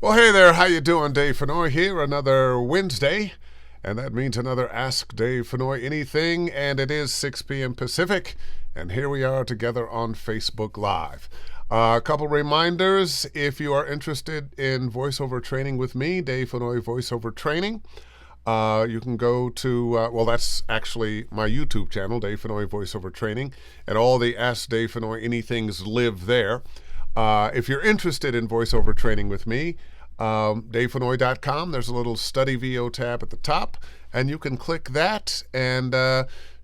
Well, hey there, how you doing? Dave Fennoy here, another Wednesday, and that means another Ask Dave Fennoy Anything, and it is 6 p.m. Pacific, and here we are together on Facebook Live. A couple reminders, if you are interested in voiceover training with me, Dave Fennoy Voiceover Training, you can go to, that's actually my YouTube channel, Dave Fennoy Voiceover Training, and all the Ask Dave Fennoy Anythings live there. If you're interested in voiceover training with me, DaveFennoy.com, there's a little study VO tab at the top, and you can click that. And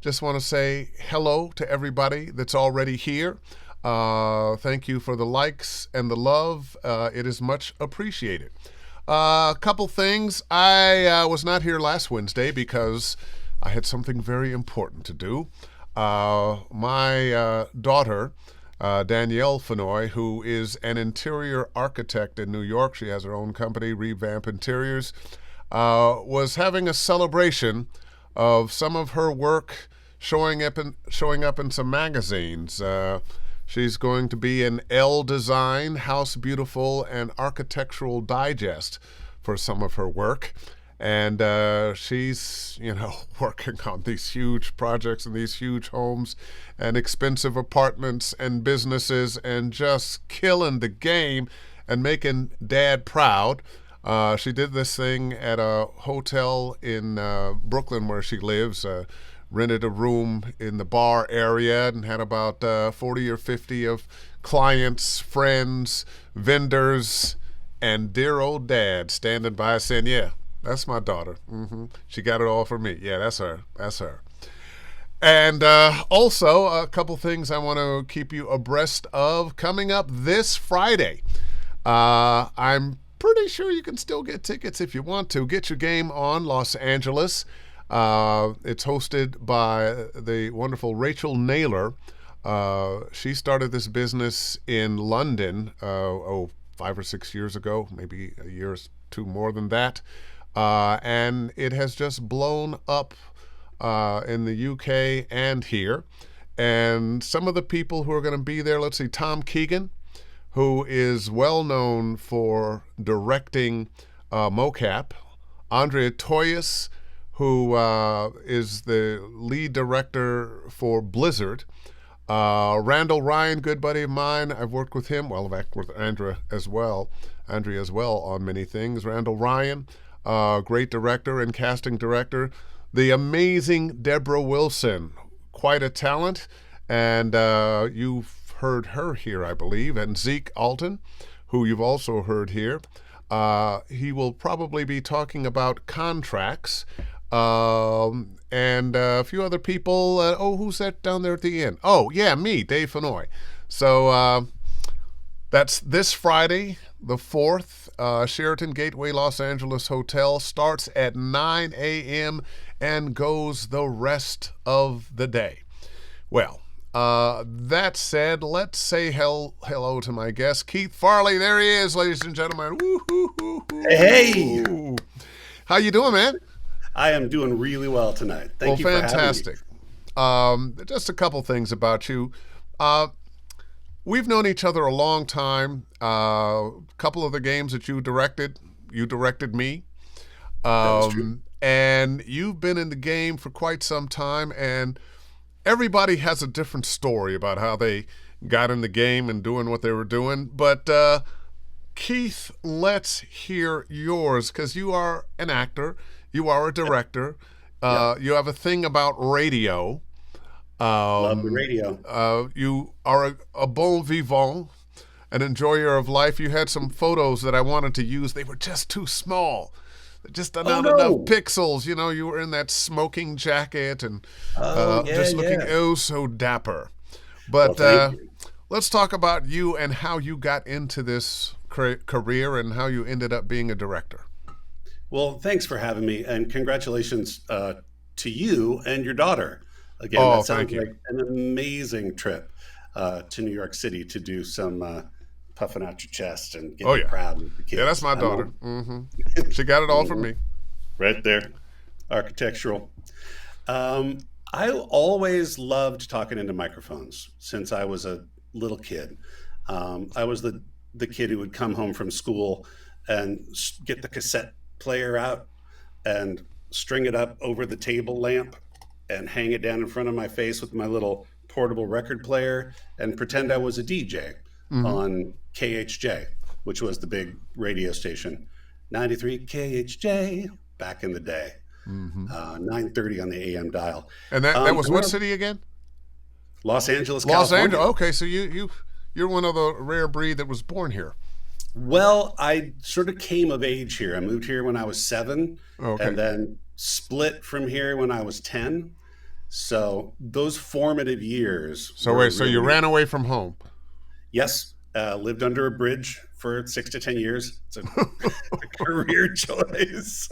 just want to say hello to everybody that's already here. Thank you for the likes and the love. It is much appreciated. A couple things. I was not here last Wednesday because I had something very important to do. My daughter, Danielle Fennoy, who is an interior architect in New York. She has her own company, Revamp Interiors, was having a celebration of some of her work showing up in some magazines. She's going to be in Elle Design, House Beautiful, and Architectural Digest for some of her work. And she's, working on these huge projects and these huge homes and expensive apartments and businesses and just killing the game and making Dad proud. She did this thing at a hotel in Brooklyn where she lives, rented a room in the bar area and had about 40 or 50 of clients, friends, vendors, and dear old Dad standing by saying, yeah, that's my daughter. She got it all for me. Yeah, that's her. That's her. And also, a couple things I want to keep you abreast of coming up this Friday. I'm pretty sure you can still get tickets if you want to. Get your game on Los Angeles. It's hosted by the wonderful Rachel Naylor. She started this business in London, 5 or 6 years ago, maybe a year or two more than that. And it has just blown up in the UK and here. And some of the people who are going to be there, let's see, Tom Keegan, who is well known for directing mocap. Andrea Toyas, who is the lead director for Blizzard. Randall Ryan, good buddy of mine. I've worked with him. Well, I've worked with Andrea as well on many things. Randall Ryan. Great director and casting director. The amazing Deborah Wilson, quite a talent. And you've heard her here, I believe. And Zeke Alton, who you've also heard here. He will probably be talking about contracts. And a few other people. Who's that down there at the end? Oh, yeah, me, Dave Fennoy. So that's this Friday, the 4th. Sheraton Gateway Los Angeles Hotel starts at 9 a.m. and goes the rest of the day. Well, that said, let's say hello to my guest, Keythe Farley. There he is, ladies and gentlemen. Woo-hoo-hoo-hoo. Hey! How you doing, man? I am doing really well tonight. Thank you for fantastic. having me. Just a couple things about you. We've known each other a long time. A couple of the games that you directed me. That's true. And you've been in the game for quite some time, and everybody has a different story about how they got in the game and doing what they were doing. But Keythe, let's hear yours, because you are an actor, you are a director, you have a thing about radio. Love the radio. You are a bon vivant, an enjoyer of life. You had some photos that I wanted to use. They were just too small. Just not enough pixels. You were in that smoking jacket and looking so dapper. But let's talk about you and how you got into this career and how you ended up being a director. Well, thanks for having me, and congratulations to you and your daughter. Again, that sounds like an amazing trip to New York City to do some puffing out your chest and getting proud with the kids. Yeah, that's my daughter. She got it all from me. Right there. Architectural. I always loved talking into microphones since I was a little kid. I was the kid who would come home from school and get the cassette player out and string it up over the table lamp and hang it down in front of my face with my little portable record player and pretend I was a DJ on KHJ, which was the big radio station. 93 KHJ back in the day. 9:30 on the AM dial. And that was what city again? Los Angeles, Los California. Angeles. Okay, so you're one of the rare breed that was born here. Well, I sort of came of age here. I moved here when I was 7, and then split from here when I was 10. So those formative years. So wait, so you ran away from home? Yes, lived under a bridge for 6 to 10 years. It's a career choice.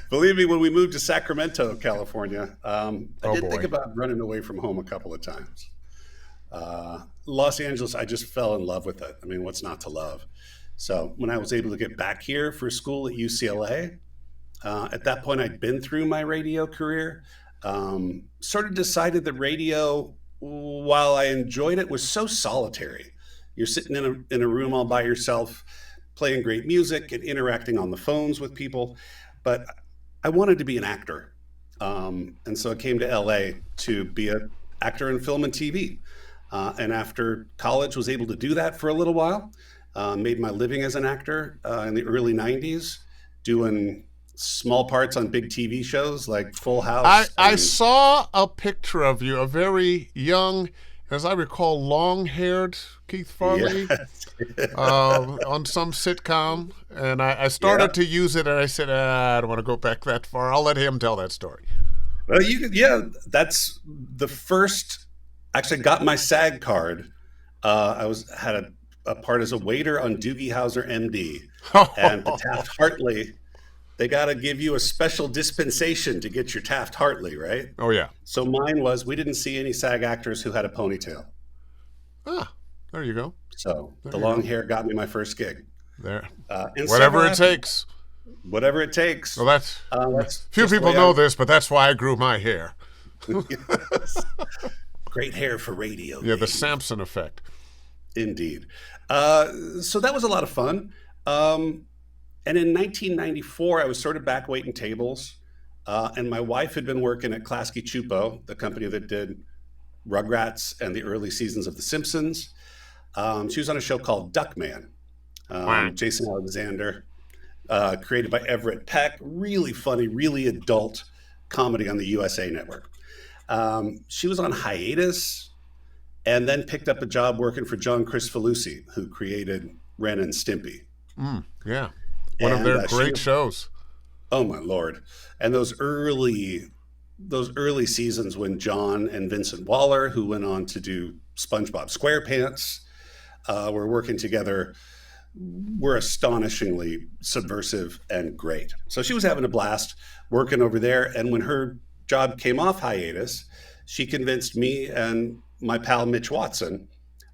Believe me, when we moved to Sacramento, California, I did think about running away from home a couple of times. Los Angeles, I just fell in love with it. I mean, what's not to love? So when I was able to get back here for school at UCLA, at that point I'd been through my radio career, sort of decided that radio, while I enjoyed it, was so solitary. You're sitting in a room all by yourself, playing great music and interacting on the phones with people. But I wanted to be an actor. And so I came to LA to be an actor in film and TV. And after college, was able to do that for a little while. Made my living as an actor in the early 90s, doing small parts on big TV shows like Full House. I saw a picture of you, a very young, as I recall, long-haired Keythe Farley on some sitcom. And I started to use it, and I said, I don't want to go back that far. I'll let him tell that story. Well, that's the first. Actually, got my SAG card. I had a part as a waiter on Doogie Howser, MD, and the Taft-Hartley. They got to give you a special dispensation to get your Taft-Hartley, right? Oh yeah. So mine was, we didn't see any SAG actors who had a ponytail. Ah, there you go. So the long hair got me my first gig. There. Whatever it takes. Whatever it takes. Well, that's few people know this, but that's why I grew my hair. Yes. Great hair for radio. Yeah, the Samson effect. Indeed. So that was a lot of fun. And in 1994, I was sort of back waiting tables. And my wife had been working at Klasky Csupo, the company that did Rugrats and the early seasons of The Simpsons. She was on a show called Duckman. Jason Alexander, created by Everett Peck. Really funny, really adult comedy on the USA Network. She was on hiatus and then picked up a job working for John Kricfalusi, who created Ren and Stimpy. Yeah. One of their great shows. Oh my Lord. And those early seasons when John and Vincent Waller, who went on to do SpongeBob SquarePants, were working together, were astonishingly subversive and great. So she was having a blast working over there. And when her job came off hiatus, she convinced me and my pal Mitch Watson,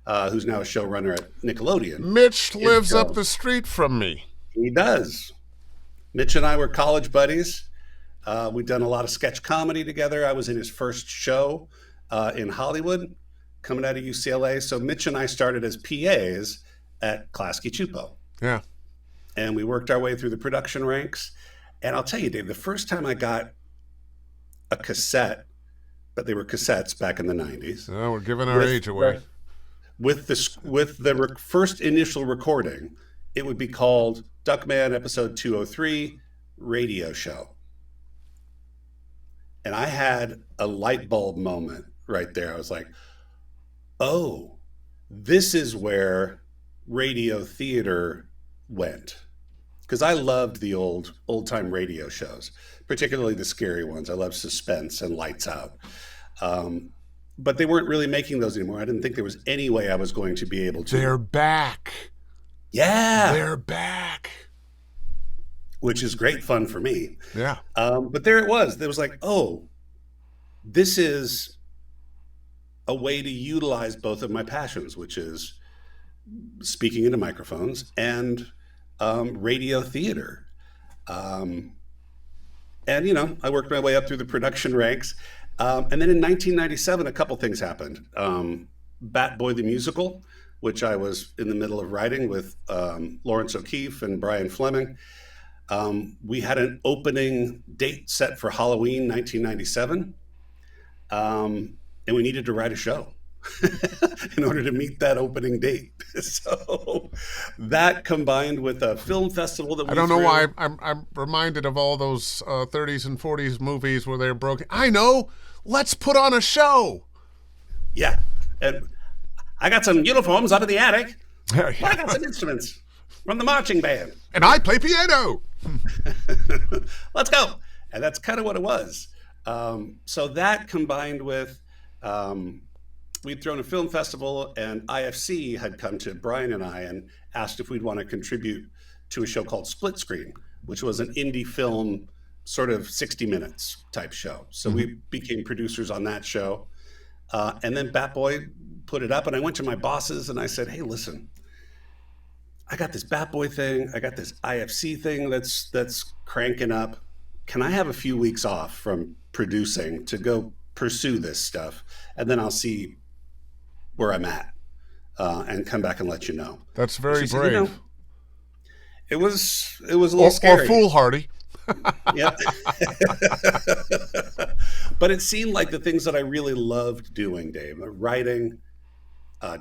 who's now a showrunner at Nickelodeon. Mitch lives up the street from me. He does. Mitch and I were college buddies. We'd done a lot of sketch comedy together. I was in his first show in Hollywood, coming out of UCLA. So Mitch and I started as PAs at Klasky Csupo. Yeah. And we worked our way through the production ranks. And I'll tell you, Dave, the first time I got a cassette, but they were cassettes back in the 90s. Oh, we're giving our age away. With the first initial recording, it would be called Duckman Episode 203, Radio Show. And I had a light bulb moment right there. I was like, oh, this is where radio theater went. Because I loved the old-time radio shows, particularly the scary ones. I loved Suspense and Lights Out. But they weren't really making those anymore. I didn't think there was any way I was going to be able to. They're back. Yeah. They're back. Which is great fun for me. Yeah. But there it was. There was like, oh, this is a way to utilize both of my passions, which is speaking into microphones and radio theater. And, I worked my way up through the production ranks. And then in 1997, a couple things happened. Bat Boy the Musical which I was in the middle of writing with Lawrence O'Keefe and Brian Fleming. We had an opening date set for Halloween 1997, and we needed to write a show in order to meet that opening date. So that combined with a film festival that we I don't know why I'm reminded of all those 30s and 40s movies where they're broken. I know. Let's put on a show. Yeah. And I got some uniforms up in the attic. Yeah. I got some instruments from the marching band. And I play piano. Let's go. And that's kind of what it was. So that combined with we'd thrown a film festival, and IFC had come to Brian and I and asked if we'd want to contribute to a show called Split Screen, which was an indie film, sort of 60 minutes type show. So we became producers on that show. And then Bat Boy put it up, and I went to my bosses and I said, hey, listen, I got this Bat Boy thing. I got this IFC thing that's cranking up. Can I have a few weeks off from producing to go pursue this stuff? And then I'll see where I'm at and come back and let you know. That's very said, brave. It was a little scary. Or foolhardy. Yeah. But it seemed like the things that I really loved doing, Dave, writing,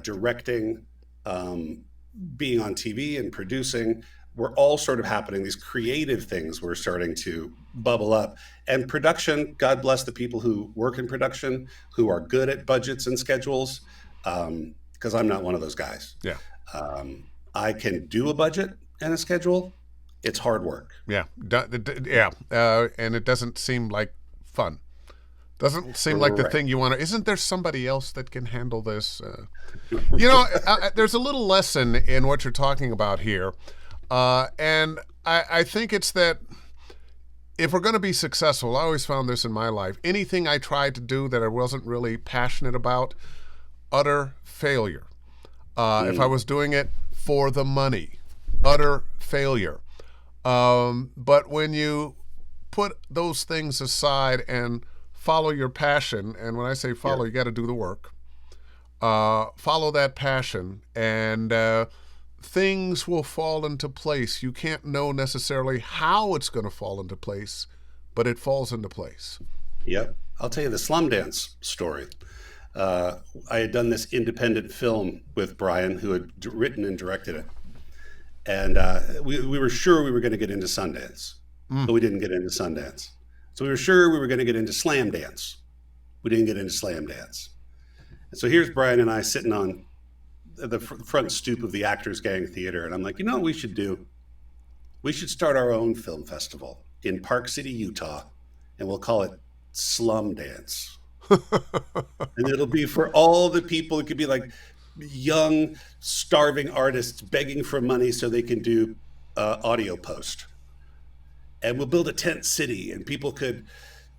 directing, being on TV and producing, were all sort of happening. These creative things were starting to bubble up. And production, God bless the people who work in production, who are good at budgets and schedules, because I'm not one of those guys. Yeah. I can do a budget and a schedule. It's hard work. Yeah. And it doesn't seem like fun. Doesn't seem like the thing you want to. Isn't there somebody else that can handle this? There's a little lesson in what you're talking about here. And I think it's that if we're going to be successful, I always found this in my life, anything I tried to do that I wasn't really passionate about, utter failure. If I was doing it for the money, utter failure. But when you put those things aside and follow your passion, and when I say follow, you got to do the work. Follow that passion, and things will fall into place. You can't know necessarily how it's going to fall into place, but it falls into place. Yep. I'll tell you the Slum Dance story. I had done this independent film with Brian, who had written and directed it. And we were sure we were going to get into Sundance, but we didn't get into Sundance. So we were sure we were going to get into Slam Dance. We didn't get into Slam Dance. And so here's Brian and I sitting on the front stoop of the Actors Gang Theater. And I'm like, you know what we should do? We should start our own film festival in Park City, Utah, and we'll call it Slum Dance. And it'll be for all the people. It could be like young, starving artists begging for money so they can do audio post. And we'll build a tent city, and people could,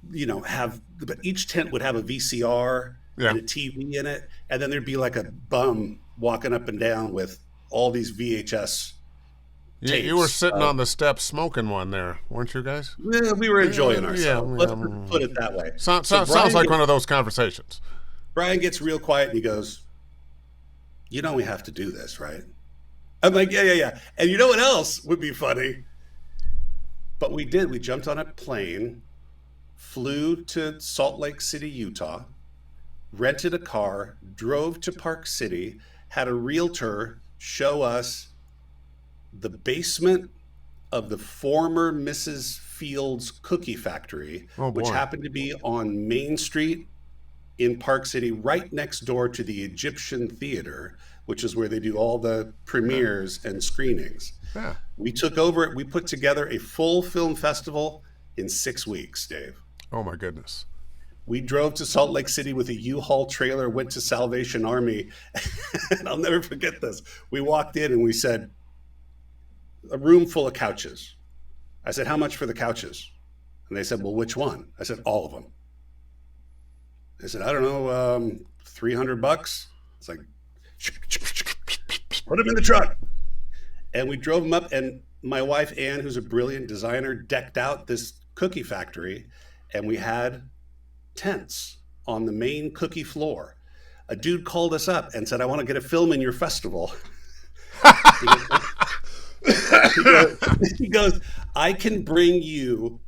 but each tent would have a VCR and a TV in it. And then there'd be like a bum walking up and down with all these VHS tapes. You were sitting on the steps smoking one there, weren't you guys? Yeah, we were enjoying ourselves. Let's put it that way. Sounds like one of those conversations. Brian gets real quiet and he goes, we have to do this, right? I'm like, yeah. And you know what else would be funny? But we did. We jumped on a plane, flew to Salt Lake City, Utah, rented a car, drove to Park City, had a realtor show us the basement of the former Mrs. Fields cookie factory, which happened to be on Main Street in Park City, right next door to the Egyptian Theater, which is where they do all the premieres and screenings. Yeah. We took over it. We put together a full film festival in 6 weeks, Dave. Oh, my goodness. We drove to Salt Lake City with a U-Haul trailer, went to Salvation Army, and I'll never forget this. We walked in and we said, a room full of couches. I said, how much for the couches? And they said, well, which one? I said, all of them. They said, I don't know, $300. It's like, put them in the truck. And we drove them up, and my wife, Ann, who's a brilliant designer, decked out this cookie factory, and we had tents on the main cookie floor. a dude called us up and said, I want to get a film in your festival. He goes, I can bring you,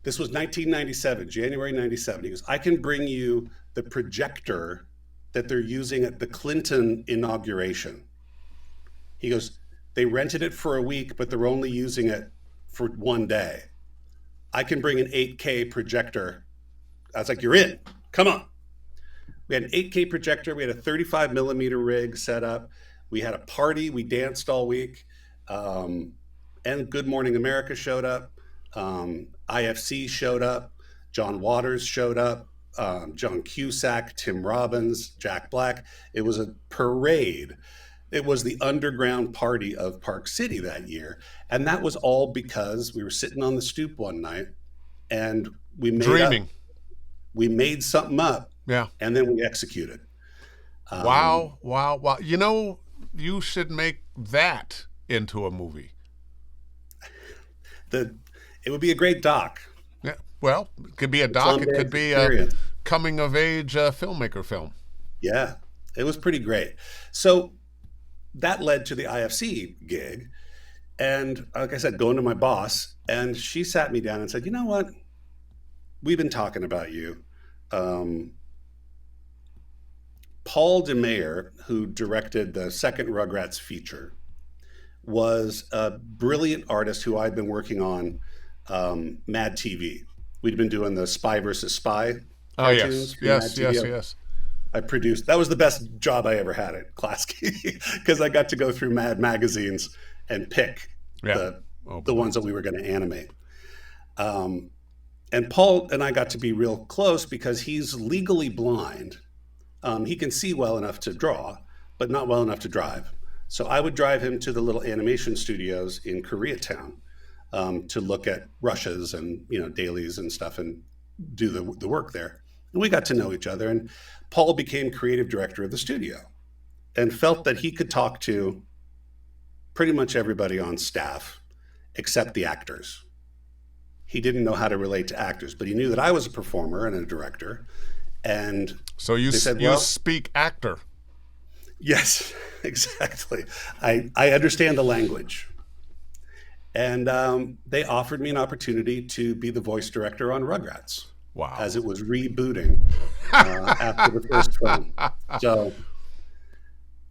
this was 1997, January 97. He goes, I can bring you the projector that they're using at the Clinton inauguration. He goes, they rented it for a week, but they're only using it for one day. I can bring an 8K projector. I was like, you're in, come on. We had an 8K projector. We had a 35 millimeter rig set up. We had a party. We danced all week. And Good Morning America showed up. IFC showed up. John Waters showed up. John Cusack, Tim Robbins, Jack Black. It was a parade. It was the underground party of Park City that year. And that was all because we were sitting on the stoop one night and we made something up. Yeah. And then we executed. Wow. You know, you should make that into a movie. It would be a great doc. Yeah. Well, it could be a doc. It could be a coming of age filmmaker film. Yeah, it was pretty great. So that led to the IFC gig. And like I said, going to my boss, and she sat me down and said, you know what? We've been talking about you. Paul DeMeyer, who directed the second Rugrats feature, was a brilliant artist who I'd been working on Mad TV. We'd been doing the Spy versus Spy cartoons. Yes. I produced, that was the best job I ever had at Klasky because I got to go through Mad magazines and pick the ones that we were going to animate. And Paul and I got to be real close because he's legally blind. He can see well enough to draw, but not well enough to drive. So I would drive him to the little animation studios in Koreatown to look at rushes and dailies and stuff and do the work there. And we got to know each other. And Paul became creative director of the studio and felt that he could talk to pretty much everybody on staff except the actors. He didn't know how to relate to actors, but he knew that I was a performer and a director. And so you speak actor. Yes, exactly. I understand the language. And they offered me an opportunity to be the voice director on Rugrats. Wow. As it was rebooting after the first film. So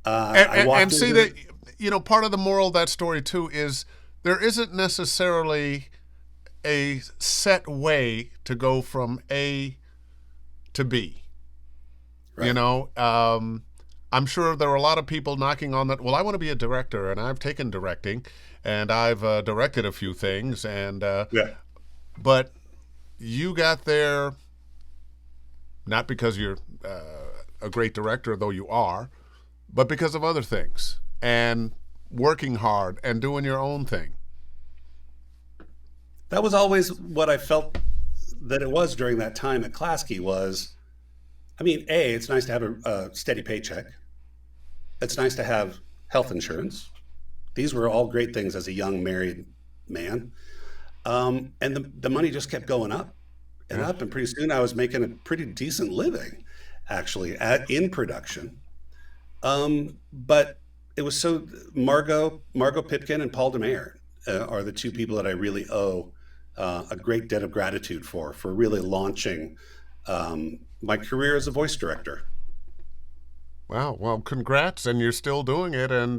I walked and see that, part of the moral of that story too is there isn't necessarily a set way to go from A to B. Right. I'm sure there are a lot of people knocking on that. Well, I want to be a director, and I've taken directing, and I've directed a few things, and but you got there not because you're a great director, though you are, but because of other things and working hard and doing your own thing. That was always what I felt that it was during that time at Klasky was, it's nice to have a steady paycheck. It's nice to have health insurance. These were all great things as a young married man. And the money just kept going up and up. And pretty soon I was making a pretty decent living, actually, in production. But it was so Margot Pipkin and Paul DeMeyer are the two people that I really owe a great debt of gratitude for really launching my career as a voice director. Wow. Well, congrats. And you're still doing it. And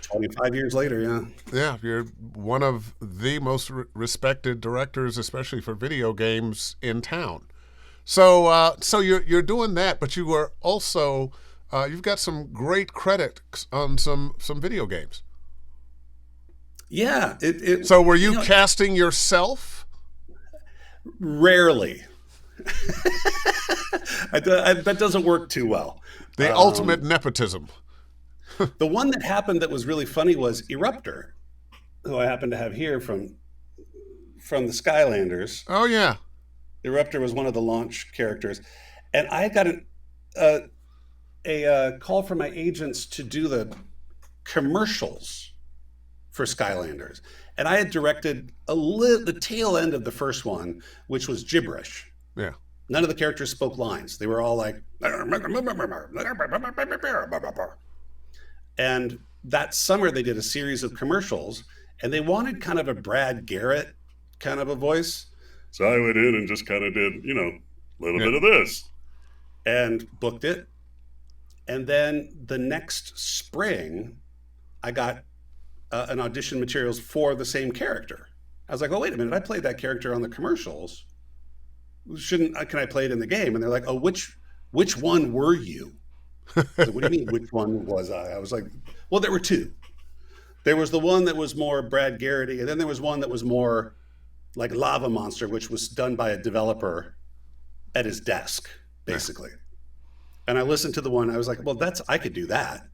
25 years later, yeah. Yeah, you're one of the most respected directors, especially for video games, in town. So you're doing that, but you were also, you've got some great credits on some video games. Yeah. So were you casting yourself? Rarely. That doesn't work too well. The ultimate nepotism. The one that happened that was really funny was Eruptor, who I happen to have here from the Skylanders. Oh, yeah. Eruptor was one of the launch characters. And I got a call from my agents to do the commercials for Skylanders. And I had directed the tail end of the first one, which was gibberish. Yeah. None of the characters spoke lines. They were all like, and that summer they did a series of commercials, and they wanted kind of a Brad Garrett kind of a voice. So I went in and just kind of did, a little bit of this and booked it. And then the next spring, I got an audition materials for the same character. I was like, oh, wait a minute, I played that character on the commercials. Can I play it in the game? And they're like, oh, which one were you? I was like, what do you mean, which one was I? I was like, well, there were two. There was the one that was more Brad Garrett-y, and then there was one that was more like Lava Monster, which was done by a developer at his desk, basically. Yeah. And I listened to the one, I was like, well, I could do that.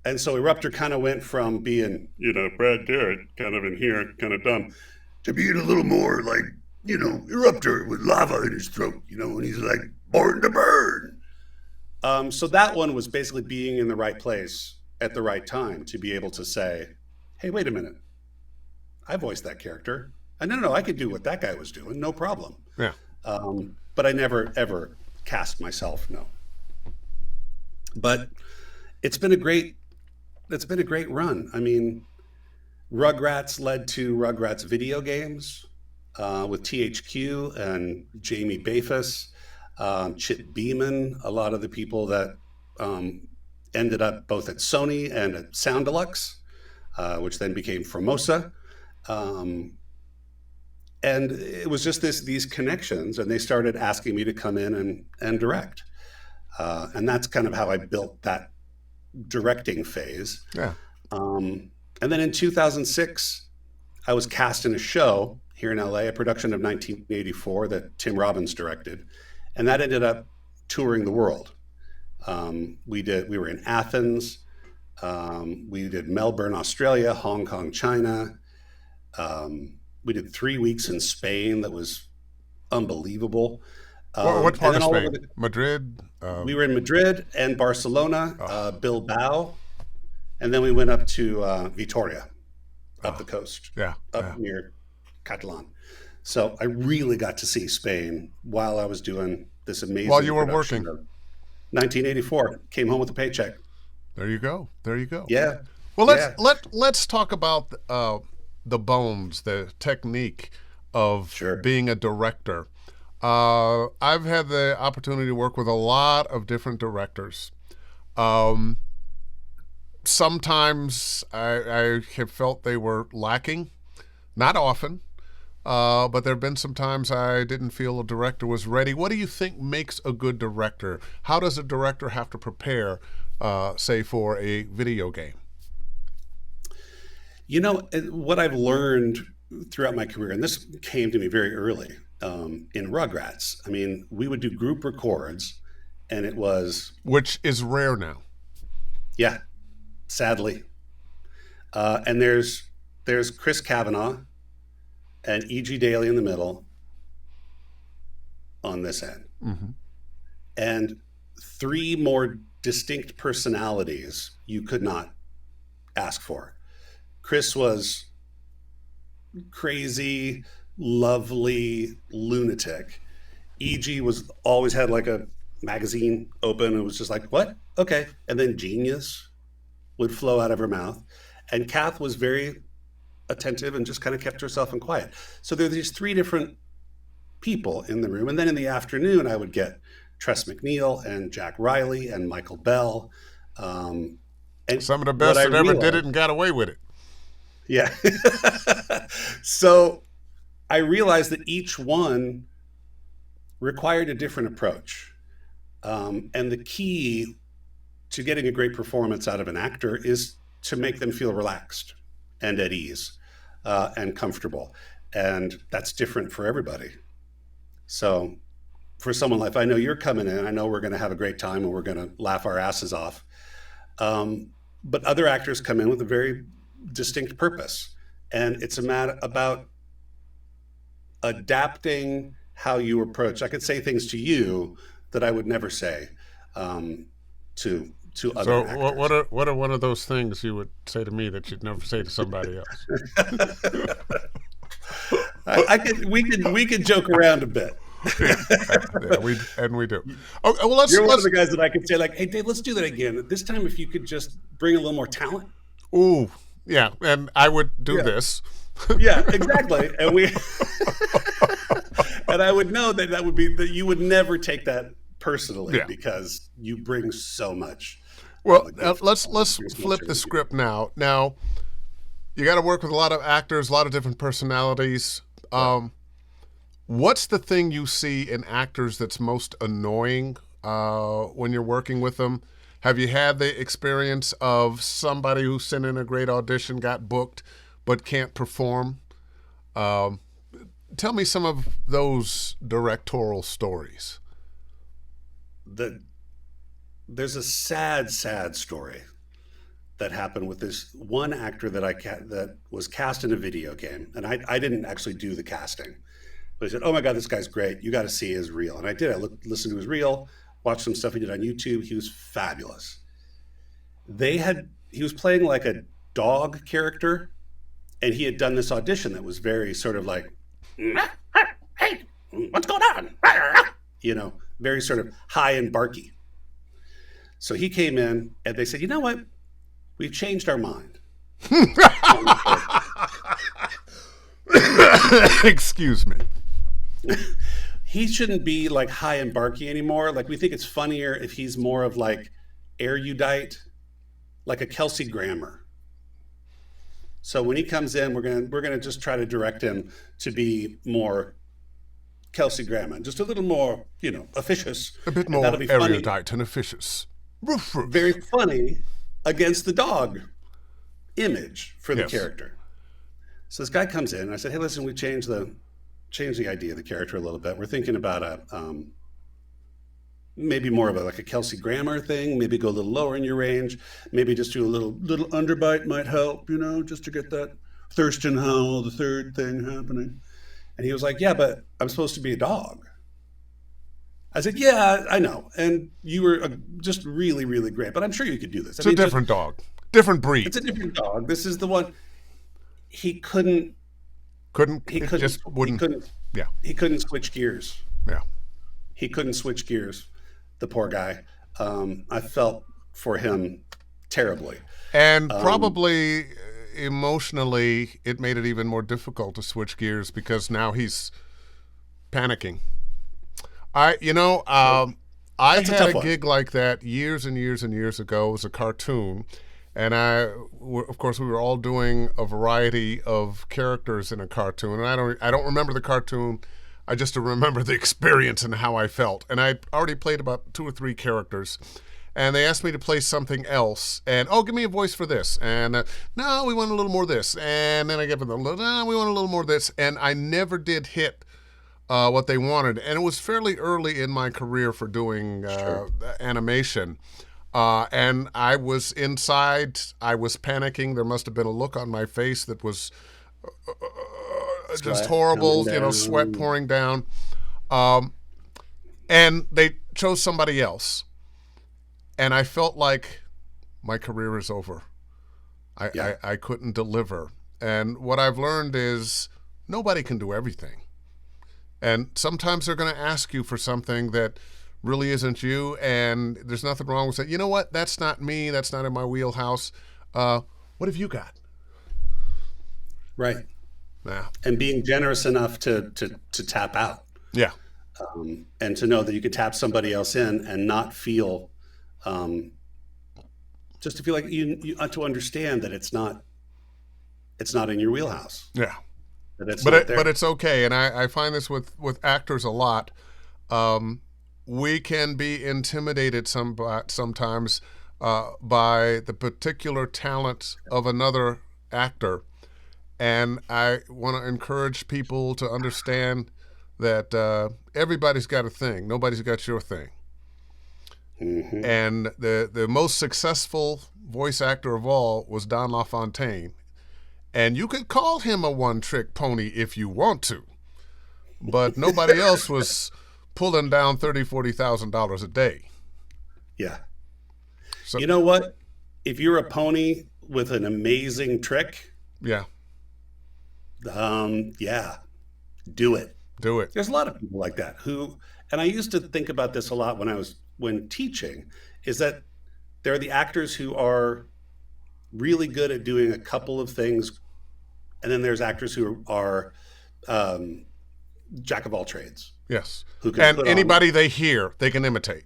And so Eruptor kind of went from being, Brad Garrett kind of in here, kind of dumb, to being a little more like, Eruptor with lava in his throat, and he's like, born to burn. So that one was basically being in the right place at the right time to be able to say, hey, wait a minute. I voiced that character. And no, I could do what that guy was doing, no problem. Yeah. But I never, ever cast myself, no. But it's been a great run. I mean, Rugrats led to Rugrats video games with THQ and Jamie Bafus, Chip Beeman, a lot of the people that ended up both at Sony and at Sound Deluxe, which then became Formosa. And it was just these connections, and they started asking me to come in and direct. And that's kind of how I built that directing phase. Yeah. And then in 2006, I was cast in a show here in LA, a production of 1984 that Tim Robbins directed. And that ended up touring the world. We were in Athens. We did Melbourne, Australia, Hong Kong, China. We did 3 weeks in Spain. That was unbelievable. What part of Spain? Madrid? We were in Madrid and Barcelona, Bilbao, and then we went up to Vitoria, up the coast, near Catalan. So I really got to see Spain while I was doing this amazing. While you were working. 1984, came home with a paycheck. There you go. Yeah. Well, let's talk about the bones, the technique of being a director. I've had the opportunity to work with a lot of different directors. Sometimes I have felt they were lacking, not often, but there have been some times I didn't feel a director was ready. What do you think makes a good director? How does a director have to prepare, say, for a video game? What I've learned throughout my career, and this came to me very early, in Rugrats. I mean, we would do group records, and it was... Which is rare now. Yeah, sadly. And there's Chris Kavanaugh and E.G. Daly in the middle on this end. Mm-hmm. And 3 more distinct personalities you could not ask for. Chris was crazy, lovely lunatic. E.G. was always had like a magazine open and was just like, what? Okay. And then genius would flow out of her mouth. And Kath was very attentive and just kind of kept herself and quiet. So there were these 3 different people in the room. And then in the afternoon, I would get Tress MacNeille and Jack Riley and Michael Bell. And some of the best that ever did it and got away with it. Yeah. So I realized that each one required a different approach. And the key to getting a great performance out of an actor is to make them feel relaxed and at ease and comfortable. And that's different for everybody. So for someone like, I know you're coming in, I know we're going to have a great time and we're going to laugh our asses off. But other actors come in with a very distinct purpose. And it's a matter about adapting how you approach. I could say things to you that I would never say to other actors. So what are one of those things you would say to me that you'd never say to somebody else? We could joke around a bit. Yeah, we do. Oh, well, You're one of the guys that I could say, like, hey, Dave, let's do that again. This time, if you could just bring a little more talent. Ooh, yeah, and I would do Yeah. this. Yeah, exactly. And and I would know that would be that you would never take that personally because you bring so much. Well, let's flip the script now. Now, you got to work with a lot of actors, a lot of different personalities. What's the thing you see in actors that's most annoying when you're working with them? Have you had the experience of somebody who sent in a great audition, got booked, but can't perform? Tell me some of those directorial stories. There's a sad story that happened with this one actor that was cast in a video game, and I didn't actually do the casting. But I said, "Oh my God, this guy's great! You got to see his reel." And I did. I listened to his reel, watched some stuff he did on YouTube. He was fabulous. He was playing like a dog character, and he had done this audition that was very sort of like, "Hey, what's going on?" Very sort of high and barky. So he came in, and they said, "You know what? We've changed our mind." Excuse me. He shouldn't be like high and barky anymore. Like, we think it's funnier if he's more of like erudite, like a Kelsey Grammer. So when he comes in, we're gonna just try to direct him to be more Kelsey Grammer, just a little more, officious. A bit more erudite and officious. Very funny against the dog image for the character. So this guy comes in, and I said, "Hey, listen, we changed the idea of the character a little bit. We're thinking about maybe more of like a Kelsey Grammer thing. Maybe go a little lower in your range. Maybe just do a little underbite might help, just to get that Thurston Howell, the third thing happening." And he was like, "Yeah, but I'm supposed to be a dog." I said, "Yeah, I know. And you were just really, really great, but I'm sure you could do this." It's a different dog, different breed. It's a different dog. This is the one. He couldn't switch gears. Yeah. He couldn't switch gears. The poor guy. I felt for him terribly. And probably emotionally, it made it even more difficult to switch gears because now he's panicking. I had a gig like that years and years and years ago. It was a cartoon. And of course, we were all doing a variety of characters in a cartoon. And I don't remember the cartoon. I just remember the experience and how I felt. And I already played about 2 or 3 characters. And they asked me to play something else. And, give me a voice for this. And, no, we want a little more of this. And then I get them, no, we want a little more of this. And I never did hit what they wanted. And it was fairly early in my career for doing animation. And I was inside. I was panicking. There must have been a look on my face that was just horrible, sweat pouring down. And they chose somebody else. And I felt like my career is over. I couldn't deliver. And what I've learned is nobody can do everything. And sometimes they're going to ask you for something that really isn't you, and there's nothing wrong with saying, "You know what? That's not me. That's not in my wheelhouse. What have you got?" Right. Yeah. And being generous enough to tap out. Yeah. And to know that you could tap somebody else in and not feel, just to feel like you ought to understand that it's not in your wheelhouse. Yeah. But it's okay, and I find this with actors a lot. We can be intimidated sometimes by the particular talent of another actor, and I want to encourage people to understand that everybody's got a thing. Nobody's got your thing. Mm-hmm. And the most successful voice actor of all was Don LaFontaine. And you could call him a one-trick pony if you want to, but nobody else was pulling down $30,000-$40,000 a day. Yeah. So, you know what? If you're a pony with an amazing trick, yeah, do it. Do it. There's a lot of people like that who, and I used to think about this a lot when teaching, is that there are the actors who are really good at doing a couple of things, and then there's actors who are jack of all trades. Yes. Who can And put anybody on, they hear, they can imitate.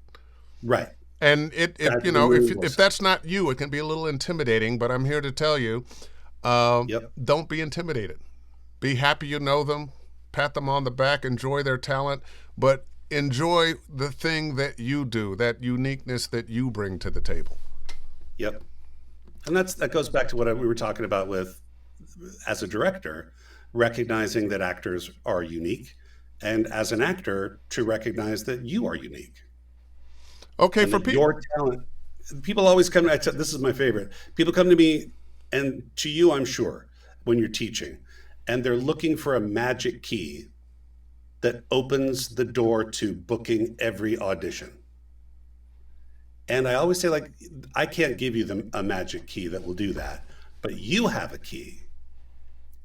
right. And it That's you know, really if that's not you, it can be a little intimidating. But I'm here to tell you, Yep. don't be intimidated. Be happy you know them. Pat them on the back. Enjoy their talent, but enjoy the thing that you do, that uniqueness that you bring to the table. Yep. And that goes back to what we were talking about with, as a director, recognizing that actors are unique, and as an actor, to recognize that you are unique. Okay, And for that people. your talent, people always come, this is my favorite. People come to me, and to you, I'm sure, when you're teaching, and they're looking for a magic key that opens the door to booking every audition. And I always say, like, I can't give you a magic key that will do that, but you have a key,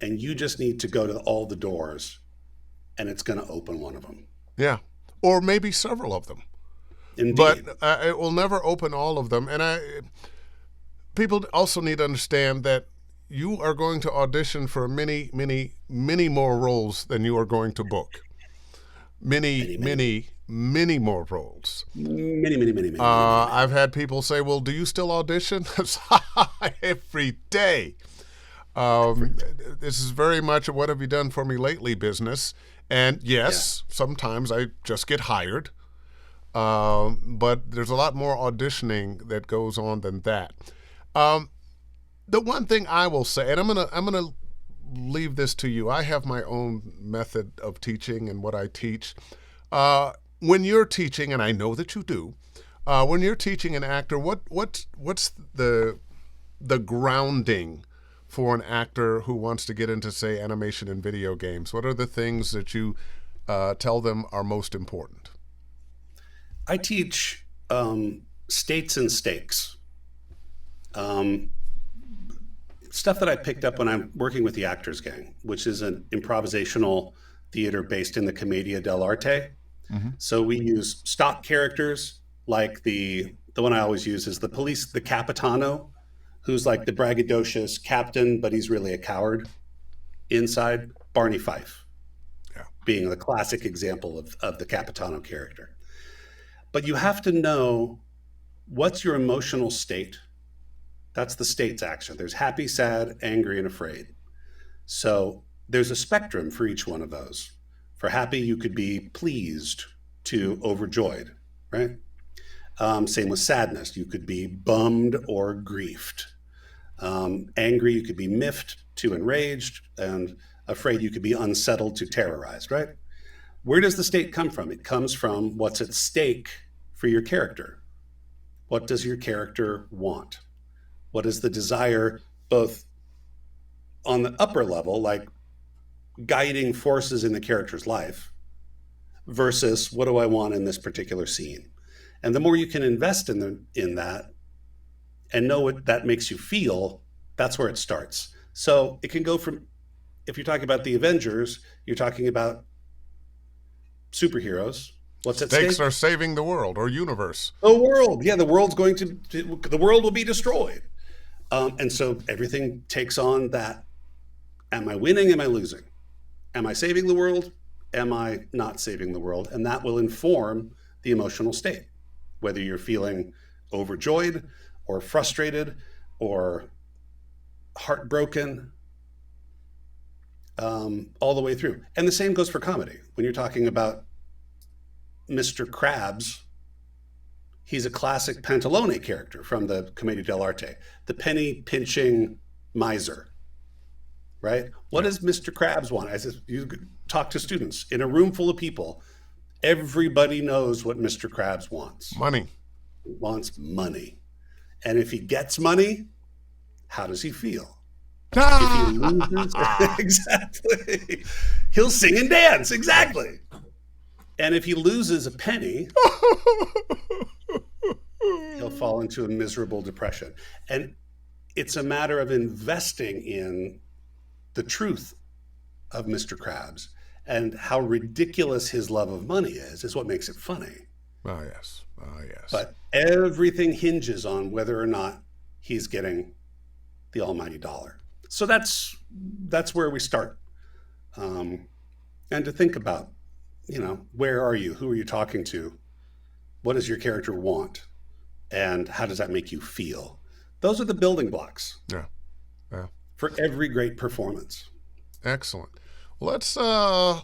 and you just need to go to all the doors, and it's going to open one of them. Yeah, or maybe several of them. Indeed. But it will never open all of them. And people also need to understand that you are going to audition for many, many, many more roles than you are going to book. Many more roles. Many. I've had people say, well, do you still audition? Every day. This is very much a what have you done for me lately business. And yes, sometimes I just get hired. But there's a lot more auditioning that goes on than that. The one thing I will say, and I'm gonna leave this to you. I have my own method of teaching and what I teach. When you're teaching, and I know that you do, when you're teaching an actor, what's the grounding for an actor who wants to get into, say, animation and video games? What are the things that you tell them are most important? I teach states and stakes. Stuff that I picked up when I'm working with the Actors Gang, which is an improvisational theater based in the Commedia dell'arte. Mm-hmm. So we use stock characters, like the one I always use is the Capitano, who's like the braggadocious captain, but he's really a coward inside. Barney Fife, being the classic example of the Capitano character. But you have to know what's your emotional state. That's the states action. There's happy, sad, angry, and afraid. So there's a spectrum for each one of those. For happy, you could be pleased to overjoyed, right? Same with sadness. You could be bummed or griefed. Angry, you could be miffed to enraged, and afraid, you could be unsettled to terrorized, right? Where does the state come from? It comes from what's at stake for your character. What does your character want? What is the desire, both on the upper level, like guiding forces in the character's life, versus what do I want in this particular scene? And the more you can invest in that and know what that makes you feel, that's where it starts. So it can go from, if you're talking about the Avengers, you're talking about superheroes. What's at stake? Stakes are saving the world or universe. The world. Yeah, the world will be destroyed. And so everything takes on that. Am I winning? Am I losing? Am I saving the world? Am I not saving the world? And that will inform the emotional state, whether you're feeling overjoyed or frustrated or heartbroken, all the way through. And the same goes for comedy. When you're talking about Mr. Krabs, he's a classic Pantalone character from the Commedia dell'arte, the penny pinching miser, right? What does Mr. Krabs want? I said, you talk to students in a room full of people. Everybody knows what Mr. Krabs wants. Money. He wants money. And if he gets money, how does he feel? If he loses, exactly. He'll sing and dance, exactly. And if he loses a penny, he'll fall into a miserable depression. And it's a matter of investing in the truth of Mr. Krabs and how ridiculous his love of money is what makes it funny. Oh, yes. Oh, yes. But everything hinges on whether or not he's getting the almighty dollar. So that's where we start. And to think about, where are you? Who are you talking to? What does your character want? And how does that make you feel? Those are the building blocks. Yeah. Yeah. For every great performance. Excellent. Let's go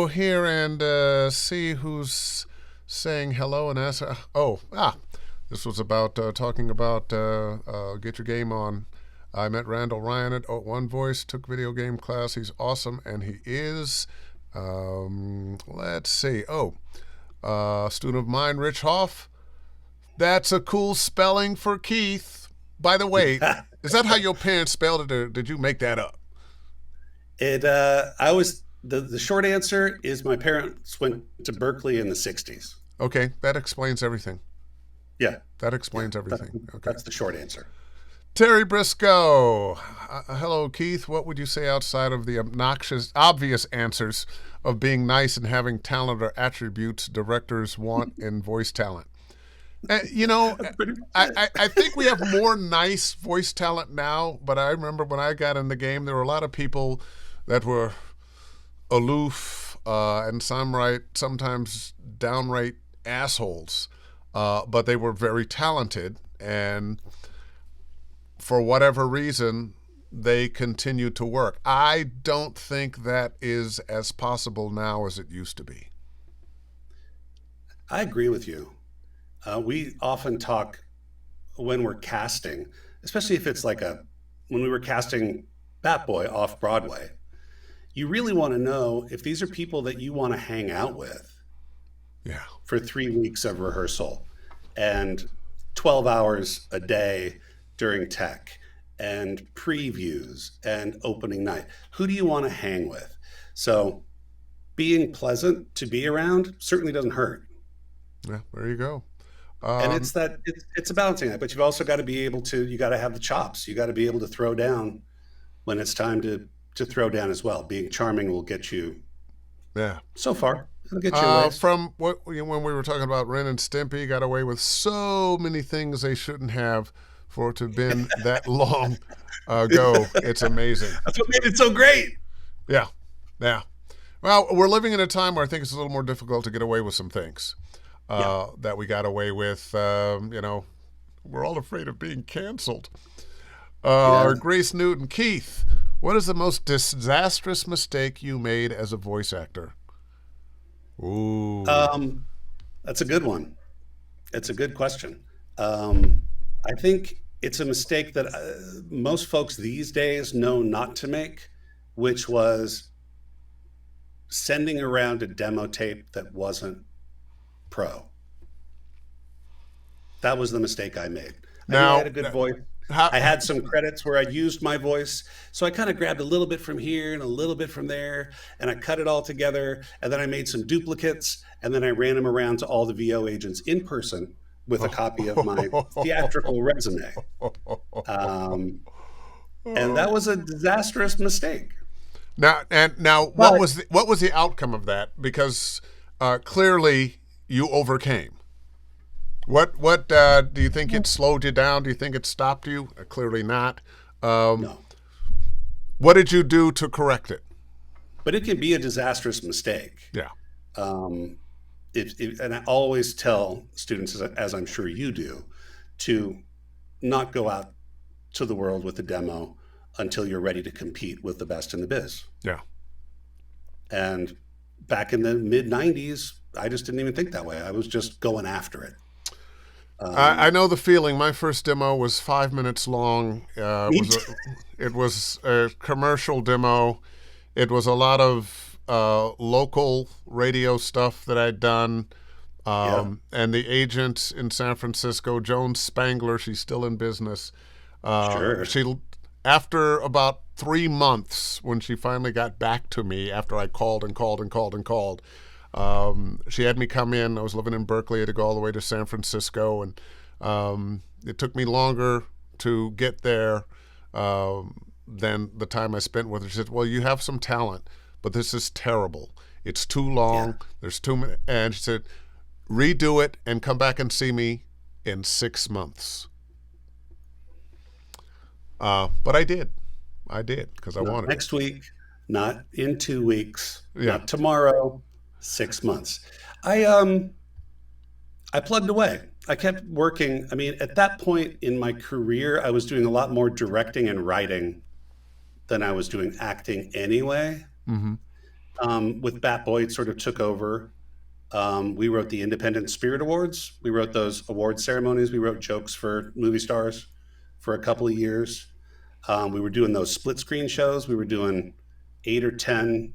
here and see who's saying hello and ask. This was about talking about get your game on. I met Randall Ryan at One Voice, took video game class. He's awesome, and he is. Let's see. Student of mine, Rich Hoff. That's a cool spelling for Keythe. By the way, is that how your parents spelled it, or did you make that up? The short answer is my parents went to Berkeley in the 60s. Okay, that explains everything. Yeah. That explains everything. Okay. That's the short answer. Terry Briscoe. Hello, Keythe. What would you say outside of the obvious answers of being nice and having talent or attributes directors want in voice talent? I think we have more nice voice talent now, but I remember when I got in the game, there were a lot of people that were aloof and sometimes downright assholes, but they were very talented, and for whatever reason, they continue to work. I don't think that is as possible now as it used to be. I agree with you. We often talk when we're casting, especially if it's when we were casting Bat Boy off Broadway, you really want to know if these are people that you want to hang out with. Yeah. For 3 weeks of rehearsal and 12 hours a day during tech and previews and opening night. Who do you want to hang with? So being pleasant to be around certainly doesn't hurt. Yeah, there you go. And it's a balancing act, but you've also got to be able to, you got to have the chops. You got to be able to throw down when it's time to throw down as well. Being charming will get you. Yeah. So far, it'll get you a ways. From when we were talking about Ren and Stimpy, got away with so many things they shouldn't have for it to have been that long ago. It's amazing. That's what made it so great. Yeah. Yeah. Well, we're living in a time where I think it's a little more difficult to get away with some things. That we got away with, we're all afraid of being canceled. Grace Newton. Keythe, what is the most disastrous mistake you made as a voice actor? Ooh. That's a good one. It's a good question. I think it's a mistake that most folks these days know not to make, which was sending around a demo tape that wasn't pro. That was the mistake I made. I knew I had a good voice. I had some credits where I used my voice. So I kind of grabbed a little bit from here and a little bit from there, and I cut it all together. And then I made some duplicates, and then I ran them around to all the VO agents in person with a copy of my theatrical resume. And that was a disastrous mistake. Now, what was the outcome of that? Because clearly you overcame. What do you think it slowed you down? Do you think it stopped you? Clearly not. No. What did you do to correct it? But it can be a disastrous mistake. Yeah. And I always tell students, as I'm sure you do, to not go out to the world with a demo until you're ready to compete with the best in the biz. Yeah. And back in the mid 90s, I just didn't even think that way. I was just going after it. I know the feeling. My first demo was 5 minutes long. It was a commercial demo. It was a lot of local radio stuff that I'd done. And the agent in San Francisco, Joan Spangler, she's still in business. Sure. After about 3 months, when she finally got back to me after I called and called and called and called, she had me come in. I was living in Berkeley. I had to go all the way to San Francisco, and it took me longer to get there than the time I spent with her. She said, well, you have some talent, but this is terrible. It's too long. Yeah. There's too many. And she said, redo it and come back and see me in 6 months. But I did because I wanted next week, not in 2 weeks, Yeah. not tomorrow, 6 months. I plugged away. I kept working. I mean, at that point in my career, I was doing a lot more directing and writing than I was doing acting anyway. With Bat Boy, it sort of took over. We wrote the Independent Spirit Awards. We wrote those award ceremonies. We wrote jokes for movie stars for a couple of years. We were doing those split screen shows. We were doing 8 or 10,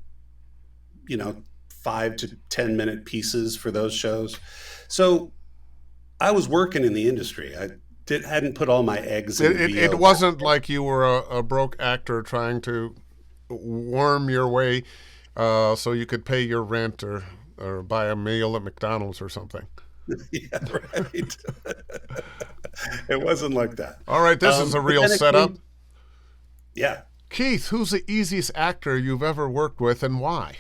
5 to 10 minute pieces for those shows. So I was working in the industry. I hadn't put all my eggs in the It wasn't like you were a broke actor trying to worm your way so you could pay your rent or buy a meal at McDonald's or something. Yeah, right. It wasn't like that. All right, this is a real setup. Yeah. Keythe, who's the easiest actor you've ever worked with and why?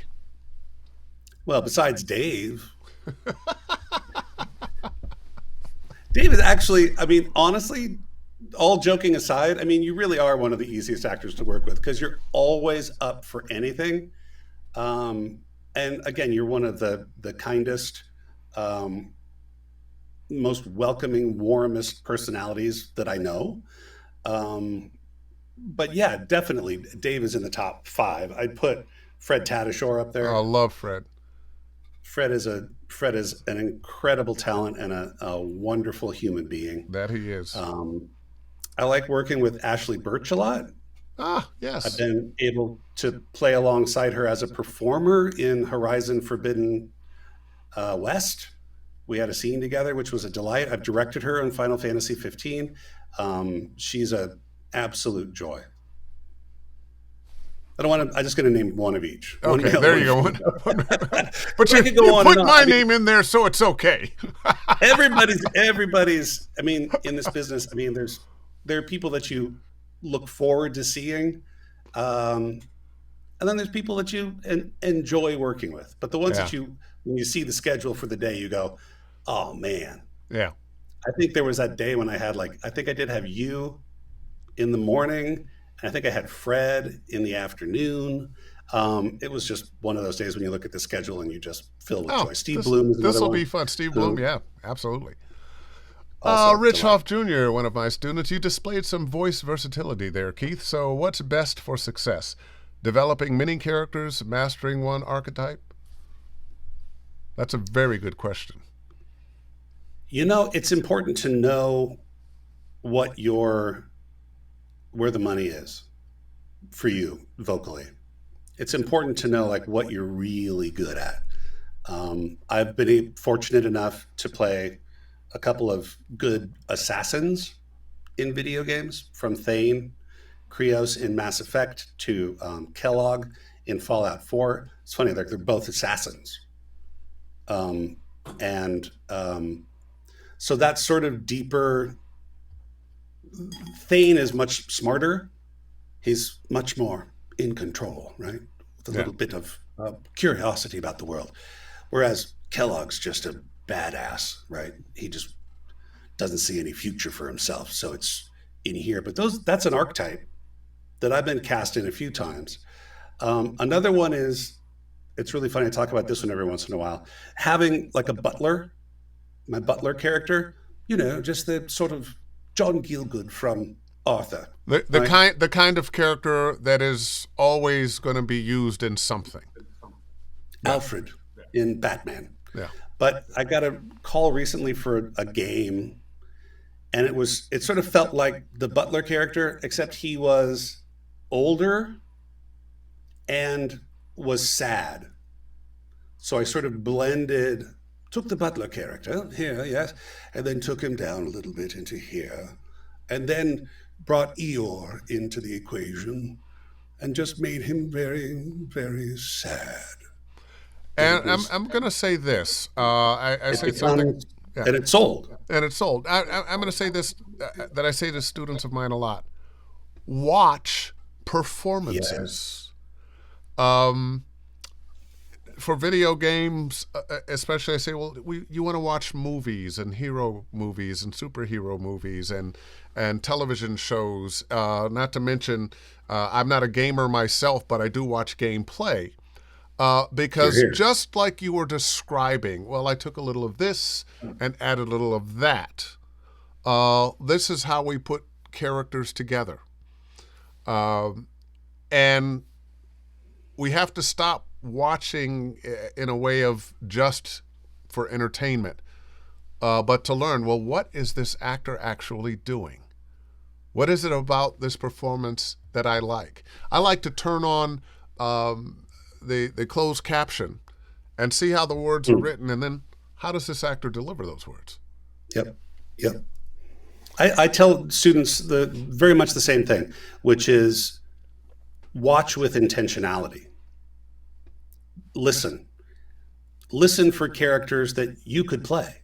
Well, besides Dave. Dave is actually, I mean, honestly, all joking aside, I mean, you really are one of the easiest actors to work with because you're always up for anything. And again, you're one of the kindest, most welcoming, warmest personalities that I know. But yeah, definitely, Dave is in the top 5. I'd put Fred Tatasciore up there. I love Fred. Fred is an incredible talent and a wonderful human being. That he is. I like working with Ashley Birch a lot. Ah, yes. I've been able to play alongside her as a performer in Horizon Forbidden West. We had a scene together, which was a delight. I've directed her in Final Fantasy 15. She's an absolute joy. I'm just going to name one of each. Okay, there you go. But you put my name in there, so it's okay. everybody's, I mean, in this business, I mean, there are people that you look forward to seeing. And then there's people that you enjoy working with. But the ones that when you see the schedule for the day, you go, oh man. Yeah. I think there was that day when I think I did have you in the morning. And I think I had Fred in the afternoon. It was just one of those days when you look at the schedule and you just fill with joy. Steve Bloom is another one. This will be fun. Steve Bloom, yeah, absolutely. Rich Hoff Jr., one of my students, you displayed some voice versatility there, Keythe. So what's best for success? Developing many characters, mastering one archetype? That's a very good question. It's important to know where the money is for you vocally. It's important to know what you're really good at. I've been fortunate enough to play a couple of good assassins in video games, from Thane, Krios in Mass Effect to Kellogg in Fallout 4. It's funny, they're both assassins. So that's sort of deeper. Thane is much smarter. He's much more in control, right? With a little bit of curiosity about the world. Whereas Kellogg's just a badass, right? He just doesn't see any future for himself. So it's in here. But that's an archetype that I've been cast in a few times. Another one is, it's really funny, I talk about this one every once in a while, having a butler, my butler character, just the sort of John Gielgud from Arthur. The kind of character that is always going to be used in something. Alfred in Batman. Yeah. But I got a call recently for a game, and it sort of felt like the butler character, except he was older and was sad. So I sort of took the butler character here, yes, and then took him down a little bit into here, and then brought Eeyore into the equation and just made him very, very sad. And I'm going to say this. I say something. Yeah. And it's sold. And it's sold. I'm going to say this that I say to students of mine a lot. Watch Yeah. performances. For video games, especially, I say, well, you want to watch movies and hero movies and superhero movies and television shows. Not to mention, I'm not a gamer myself, but I do watch gameplay. You're Because here. just like you were describing, well, I took a little of this and added a little of that. This is how we put characters together. And we have to stop watching in a way of just for entertainment, but to learn, well, what is this actor actually doing? What is it about this performance that I like? I like to turn on the closed caption and see how the words are Mm. written, and then how does this actor deliver those words? Yep. Yep. I tell students the very much the same thing, which is watch with intentionality. Listen. Listen for characters that you could play,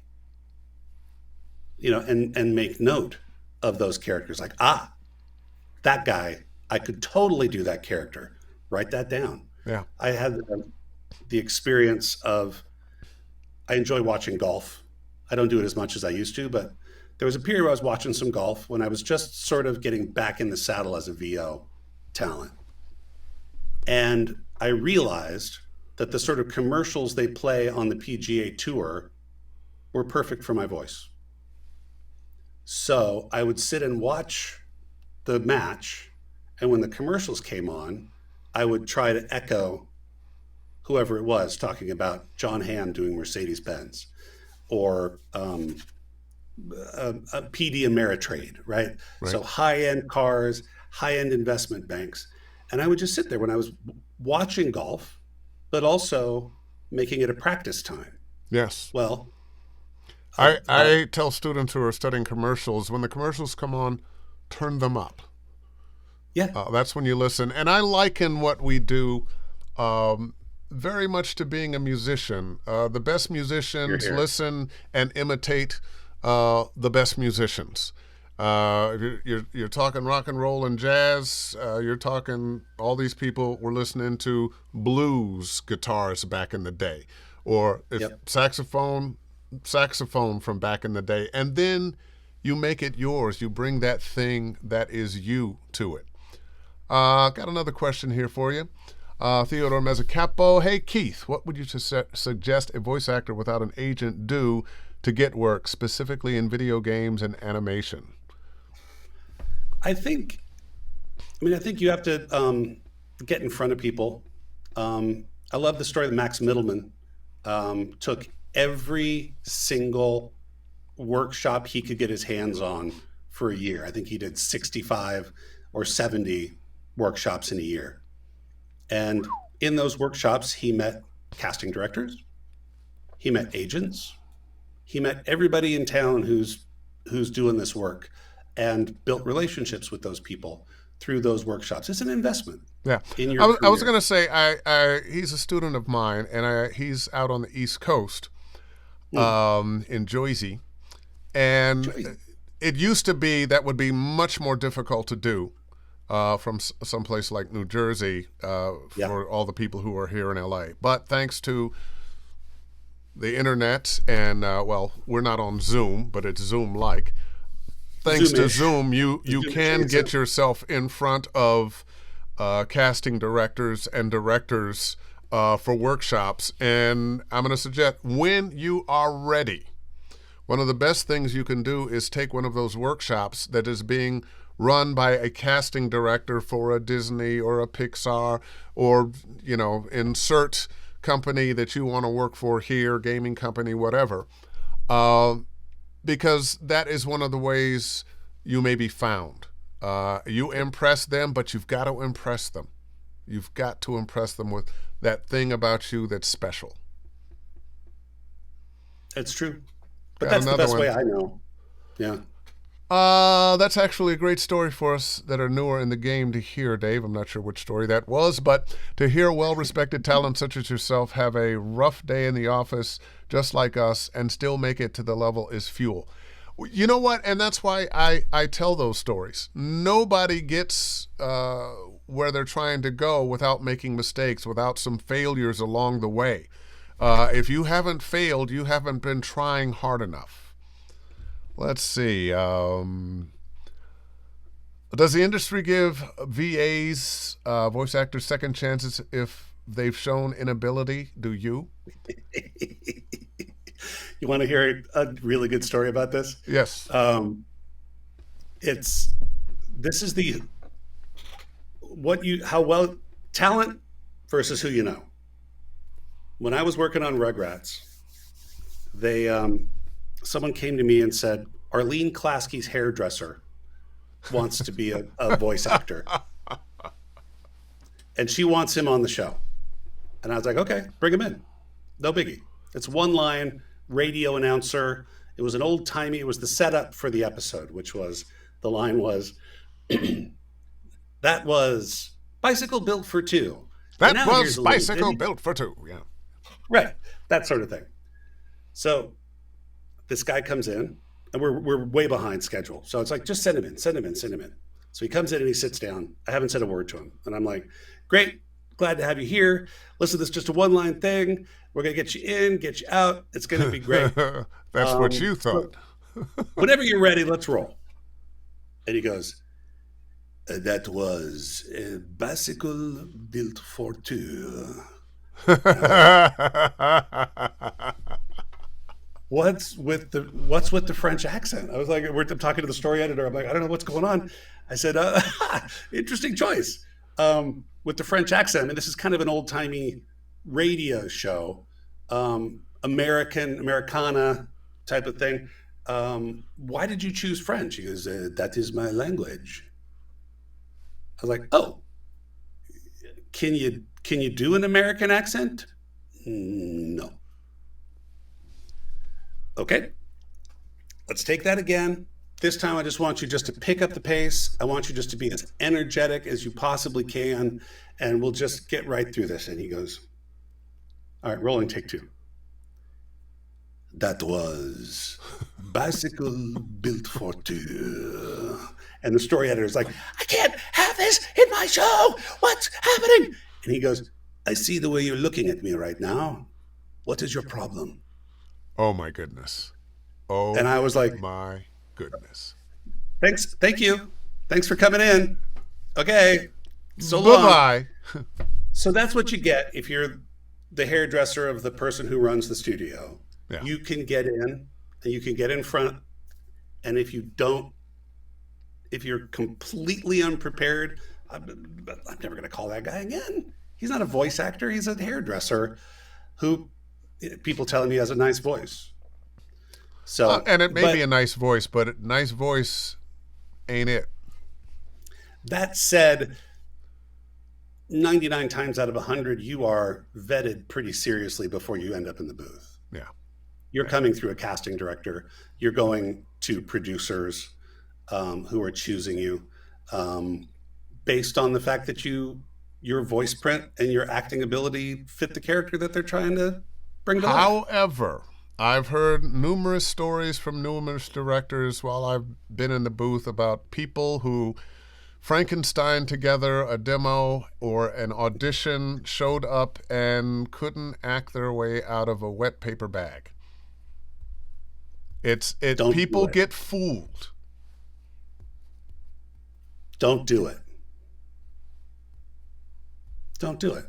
and make note of those characters. Like, that guy, I could totally do that character. Write that down. Yeah. I had the experience of I enjoy watching golf. I don't do it as much as I used to, but there was a period where I was watching some golf when I was just sort of getting back in the saddle as a VO talent. And I realized that the sort of commercials they play on the PGA Tour were perfect for my voice. So I would sit and watch the match, and when the commercials came on, I would try to echo whoever it was talking about John Hamm doing Mercedes Benz, or a PD Ameritrade, right? Right. So high end cars, high end investment banks. And I would just sit there when I was watching golf, but also making it a practice time. Yes. Well, I tell students who are studying commercials, when the commercials come on, turn them up. yeah, That's when you listen. And I liken what we do very much to being a musician. The best you're musicians here. listen and imitate the best musicians. You're talking rock and roll and jazz. You're talking all these people were listening to blues guitars back in the day, or if Yep. saxophone from back in the day, and then you make it yours. You bring that thing that is you to it. Got another question here for you. Theodore Mezzacapo. Hey, Keythe, what would you suggest a voice actor without an agent do to get work, specifically in video games and animation? I think, I think you have to get in front of people. I love the story that Max Middleman took every single workshop he could get his hands on for a year. I think he did 65 or 70 workshops in a year. And in those workshops, he met casting directors, he met agents, he met everybody in town who's doing this work, and built relationships with those people through those workshops. It's an investment Yeah, in your I was career. going to say he's a student of mine, and he's out on the East Coast, Hmm. in Jersey, and Joy. it used to be that would be much more difficult to do from someplace like New Jersey Yeah, for all the people who are here in LA. But thanks to the internet and well, we're not on Zoom, but it's Zoom-like. Thanks to Zoomish. Zoom, you Zoom can get adjacent. yourself in front of casting directors and directors for workshops. And I'm going to suggest when you are ready, one of the best things you can do is take one of those workshops that is being run by a casting director for a Disney or a Pixar, or, insert company that you want to work for here, gaming company, whatever. Uh, because that is one of the ways you may be found. You impress them, but you've got to impress them. You've got to impress them with that thing about you that's special. It's true. But Got that's the another best way one. I know. Yeah. That's actually a great story for us that are newer in the game to hear, Dave. I'm not sure which story that was, but to hear well-respected talent such as yourself have a rough day in the office just like us and still make it to the level is fuel. You know what? And that's why I tell those stories. Nobody gets where they're trying to go without making mistakes, without some failures along the way. If you haven't failed, you haven't been trying hard enough. Let's see. Does the industry give VAs, voice actors, second chances if they've shown inability? Do you? You want to hear a really good story about this? Yes. This is how well talent versus who you know. When I was working on Rugrats, someone came to me and said, Arlene Klasky's hairdresser wants to be a voice actor. And she wants him on the show. And I was like, okay, bring him in. No biggie. It's one line, radio announcer. It was it was the setup for the episode, the line was, that was bicycle built for two. That was bicycle built for two, yeah. Right, that sort of thing. So this guy comes in, and we're way behind schedule. So it's like, just send him in. So he comes in and he sits down. I haven't said a word to him. And I'm like, great, glad to have you here. Listen, this is just a one-line thing. We're going to get you in, get you out. It's going to be great. That's what you thought. Whenever you're ready, let's roll. And he goes, that was a bicycle built for two. What's with the French accent? I was like, I'm talking to the story editor. I'm like, I don't know what's going on. I said, interesting choice. With the French accent. I mean, this is kind of an old-timey radio show, Americana type of thing. Why did you choose French? He goes, that is my language. I was like, oh, can you do an American accent? No. Okay, let's take that again. This time I just want you just to pick up the pace. I want you just to be as energetic as you possibly can, and we'll just get right through this. And he goes, all right, rolling take two. That was bicycle built for two. And the story editor is like, I can't have this in my show. What's happening? And he goes, I see the way you're looking at me right now. What is your problem? Oh my goodness. Oh, and I was like, my goodness. Thanks. Thank you. Thanks for coming in. Okay. So long. Bye-bye. So that's what you get if you're the hairdresser of the person who runs the studio. Yeah. You can get in and you can get in front. And if you're completely unprepared, I'm never going to call that guy again. He's not a voice actor. He's a hairdresser who people telling me has a nice voice. So, and it may be a nice voice, but a nice voice ain't it. That said, 99 times out of 100, you are vetted pretty seriously before you end up in the booth. Yeah. You're coming through a casting director. You're going to producers who are choosing you based on the fact that your voice print and your acting ability fit the character that they're trying to bring to life. However, I've heard numerous stories from numerous directors while I've been in the booth about people who Frankenstein together a demo or an audition, showed up and couldn't act their way out of a wet paper bag. People get fooled. Don't do it. Don't do it.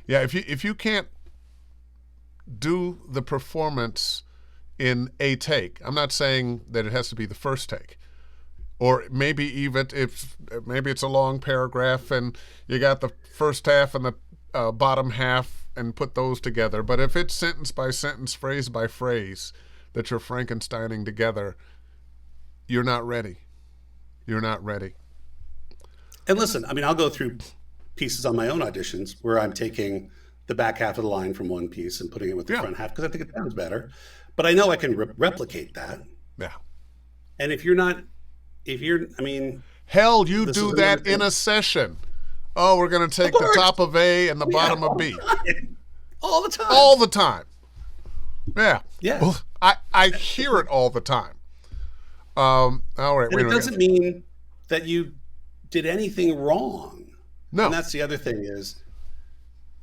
Yeah, if you can't do the performance in a take, I'm not saying that it has to be the first take, or maybe even if maybe it's a long paragraph and you got the first half and the bottom half and put those together. But if it's sentence by sentence, phrase by phrase that you're Frankensteining together, you're not ready. You're not ready. And listen, I mean, I'll go through pieces on my own auditions where I'm taking the back half of the line from one piece and putting it with the front half because I think it sounds better. But I know I can replicate that. Yeah. And hell, you do that in a session. Oh, we're going to take the top of A and the bottom of B. All the time. All the time. Yeah. Yeah. Well, I hear it all the time. All right. And Wait it a minute. doesn't mean that you did anything wrong. And No. that's the other thing is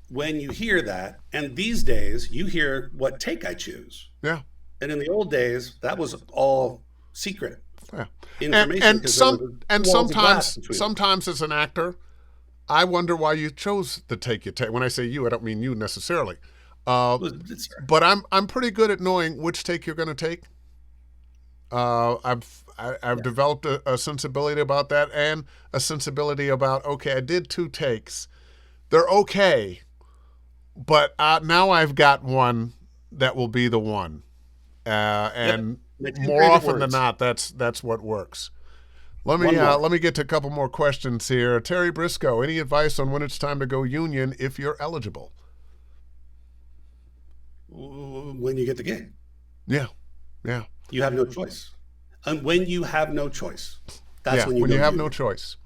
when you hear that, and these days you hear what take I choose. Yeah. And in the old days, that was all secret Yeah. information because there was And walls of glass sometimes as an actor, I wonder why you chose the take you take. When I say you, I don't mean you necessarily. But I'm pretty good at knowing which take you're going to take. I've developed a sensibility about that, and a sensibility about, okay, I did 2 takes. They're okay, but now I've got one that will be the one. And more often than not, that's what works. Let me get to a couple more questions here. Terry Briscoe, any advice on when it's time to go union if you're eligible? When you get the gig. Yeah. Yeah. You have no choice. And when you have no choice, that's when you have union. no choice.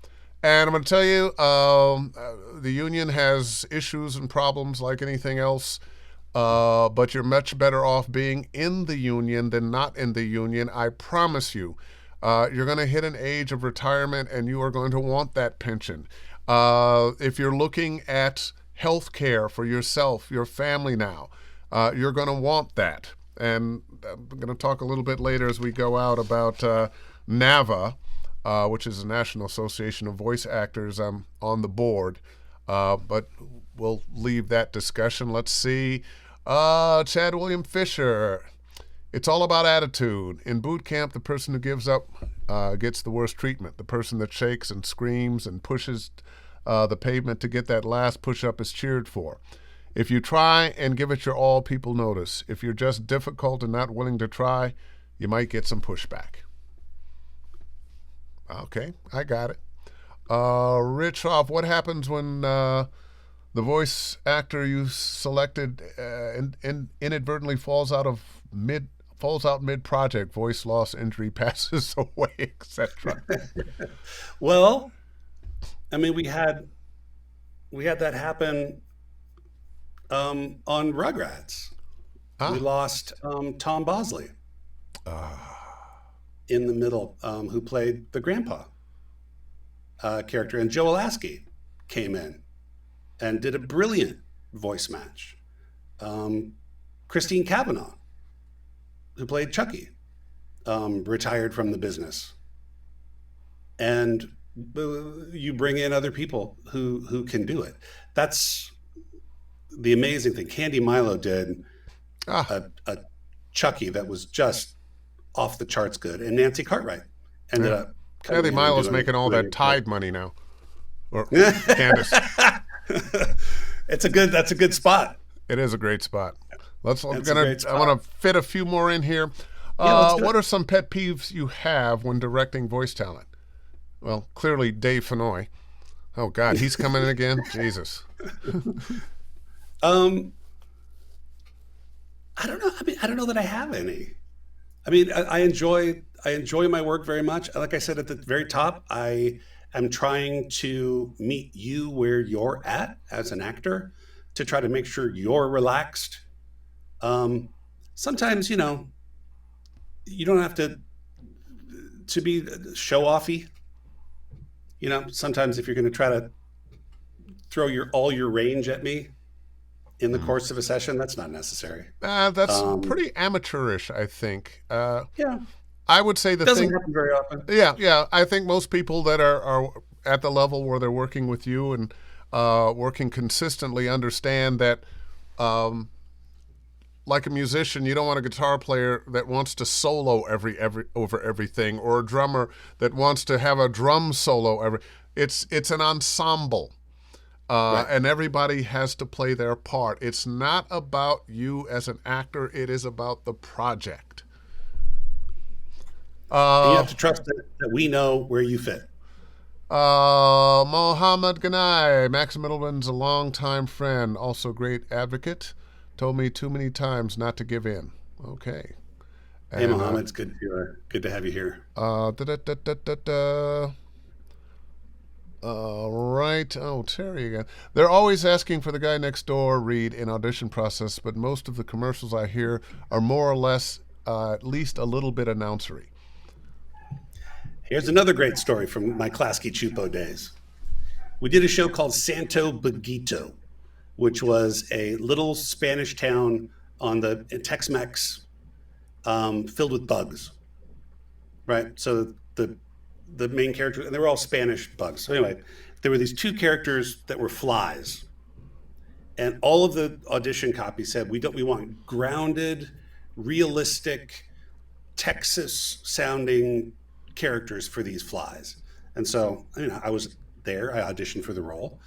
And I'm going to tell you, the union has issues and problems like anything else, but you're much better off being in the union than not in the union. I promise you. You're going to hit an age of retirement, and you are going to want that pension. If you're looking at health care for yourself, your family now, you're going to want that. And I'm going to talk a little bit later as we go out about NAVA, which is the National Association of Voice Actors. I'm on the board, but we'll leave that discussion. Let's see. Chad William Fisher. It's all about attitude. In boot camp, the person who gives up gets the worst treatment. The person that shakes and screams and pushes the pavement to get that last push-up is cheered for. If you try and give it your all, people notice. If you're just difficult and not willing to try, you might get some pushback. Okay, I got it. Rich Hoff, what happens when the voice actor you selected inadvertently falls out mid-project, voice loss, injury, passes away, etc.? Well, I mean, we had that happen on Rugrats. We lost Tom Bosley in the middle, who played the grandpa character, and Joe Lasky came in and did a brilliant voice match. Christine Cavanaugh, who played Chucky, retired from the business. And you bring in other people who can do it. That's the amazing thing. Candy Milo did a Chucky that was just off the charts good, and Nancy Cartwright ended up. Candy Milo's making all that Tide money now. Or Candace. That's a good spot. It is a great spot. I want to fit a few more in here. What are some pet peeves you have when directing voice talent? Well, clearly Dave Fennoy. Oh God, he's coming in again. Jesus. I don't know. I mean, I don't know that I have any. I mean, I enjoy my work very much. Like I said at the very top, I am trying to meet you where you're at as an actor to try to make sure you're relaxed. Sometimes, you don't have to be show offy. Sometimes if you're going to try to throw all your range at me in the course of a session, that's not necessary. That's pretty amateurish, I think. Yeah. I would say doesn't happen very often. Yeah. I think most people that are at the level where they're working with you and working consistently understand that, like a musician, you don't want a guitar player that wants to solo over everything, or a drummer that wants to have a drum solo It's an ensemble. Right. And everybody has to play their part. It's not about you as an actor. It is about the project. You have to trust that we know where you fit. Mohammed Ganai, Max Middleman's a longtime friend, also great advocate. Told me too many times not to give in. Okay. Hey, Mohammed, it's good to have you here. All right. Oh, Terry again. They're always asking for the guy next door read in audition process, but most of the commercials I hear are more or less, at least a little bit announcery. Here's another great story from my Klasky Chupo days. We did a show called Santo Baguito, which was a little Spanish town on the Tex-Mex, filled with bugs, right? So the main character, and they were all Spanish bugs. So anyway, there were these two characters that were flies, and all of the audition copy said we want grounded, realistic, Texas sounding characters for these flies. And so, I was there. I auditioned for the role,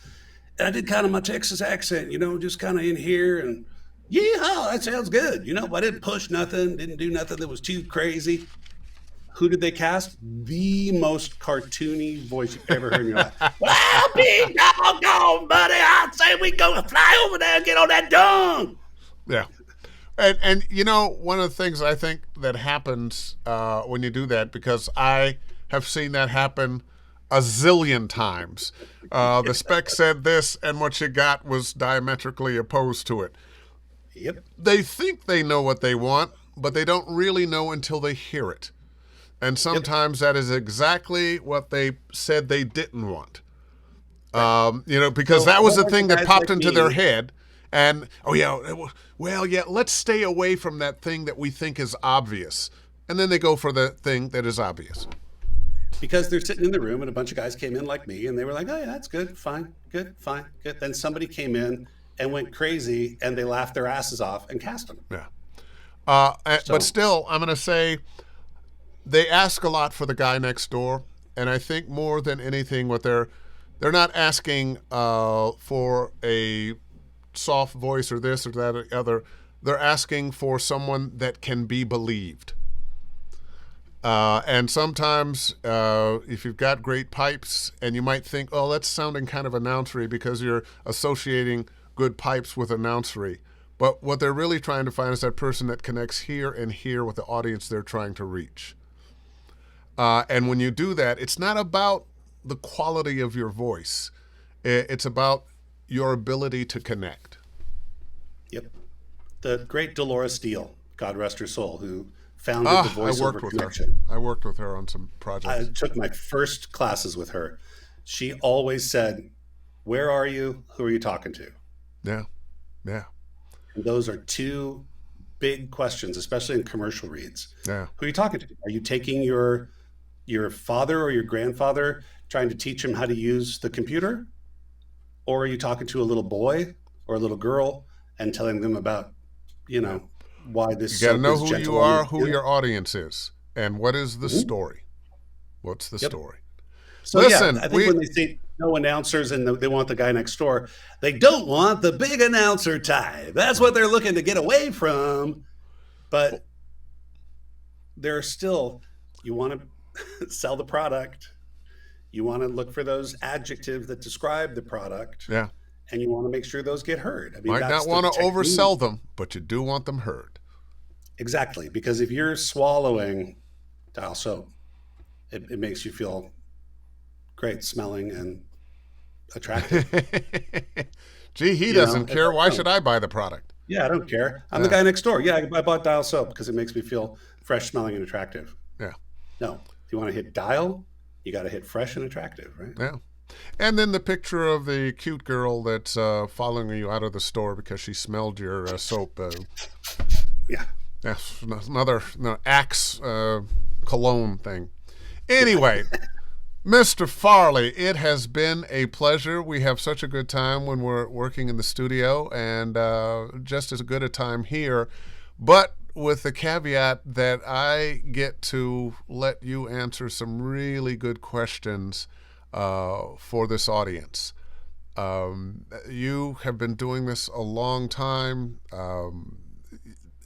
and I did kind of my Texas accent, just kind of in here, and yeah, that sounds good. I didn't push nothing, didn't do nothing that was too crazy. Who did they cast? The most cartoony voice you've ever heard in your life. Well, big doggone, buddy, I'd say we go fly over there and get on that dung. Yeah. And one of the things I think that happens when you do that, because I have seen that happen a zillion times. The spec said this, and what you got was diametrically opposed to it. Yep. They think they know what they want, but they don't really know until they hear it. And sometimes that is exactly what they said they didn't want. Because that was the thing that popped into their head. And, let's stay away from that thing that we think is obvious. And then they go for the thing that is obvious. Because they're sitting in the room and a bunch of guys came in like me and they were like, oh, yeah, that's good, fine, good, fine, good. Then somebody came in and went crazy and they laughed their asses off and cast them. Yeah. But still, I'm going to say they ask a lot for the guy next door. And I think more than anything, what they're not asking for a soft voice or this or that or the other. They're asking for someone that can be believed. And sometimes if you've got great pipes and you might think, oh, that's sounding kind of announcery because you're associating good pipes with announcery. But what they're really trying to find is that person that connects here and here with the audience they're trying to reach. And when you do that, it's not about the quality of your voice. It's about your ability to connect. Yep. The great Dolores Steele, God rest her soul, who founded the VoiceOver Connection. I worked with her on some projects. I took my first classes with her. She always said, where are you? Who are you talking to? Yeah. Yeah. And those are two big questions, especially in commercial reads. Yeah. Who are you talking to? Are you taking your father or your grandfather, trying to teach him how to use the computer? Or are you talking to a little boy or a little girl and telling them about, why this? You got to know who you are, who your audience is, and what is the story. What's the story? So listen, I think when they say no announcers and they want the guy next door, they don't want the big announcer type. That's what they're looking to get away from. But there are still, you want to sell the product. You want to look for those adjectives that describe the product. Yeah. And you want to make sure those get heard. I mean, might not want to oversell them, but you do want them heard. Exactly. Because if you're swallowing dial soap, it makes you feel great smelling and attractive. Gee, he doesn't care. Why should I buy the product? Yeah, I don't care. I'm the guy next door. Yeah, I bought dial soap because it makes me feel fresh smelling and attractive. Yeah. No, if you want to hit dial, you got to hit fresh and attractive, right? Yeah. And then the picture of the cute girl that's following you out of the store because she smelled your soap. Yeah. That's another Axe cologne thing. Anyway, Mr. Farley, it has been a pleasure. We have such a good time when we're working in the studio, and just as good a time here. But with the caveat that I get to let you answer some really good questions for this audience. You have been doing this a long time.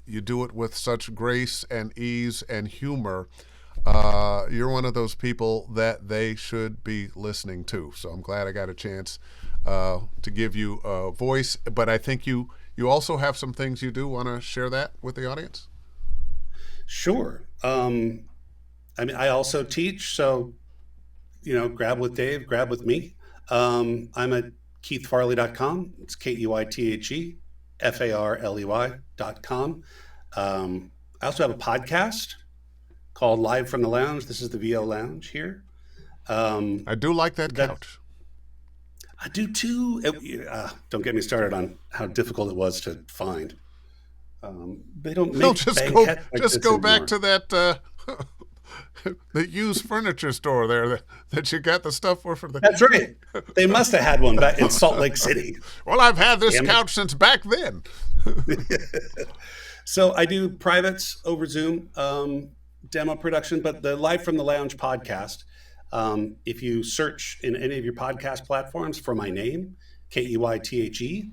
You do it with such grace and ease and humor. You're one of those people that they should be listening to. So I'm glad I got a chance to give you a voice. But I think you also have some things you do. Want to share that with the audience? Sure. I mean, I also teach. So, grab with Dave, grab with me. I'm at KeytheFarley.com. It's KeytheFarley.com. I also have a podcast called Live from the Lounge. This is the VO Lounge here. I do like that couch. I do too. Don't get me started on how difficult it was to find. They don't make just go back to that the used furniture store there that you got the stuff for the. That's right. They must have had one back in Salt Lake City. Well, I've had this couch since back then. So I do privates over Zoom, demo production, but the Live from the Lounge podcast, if you search in any of your podcast platforms for my name, Keythe,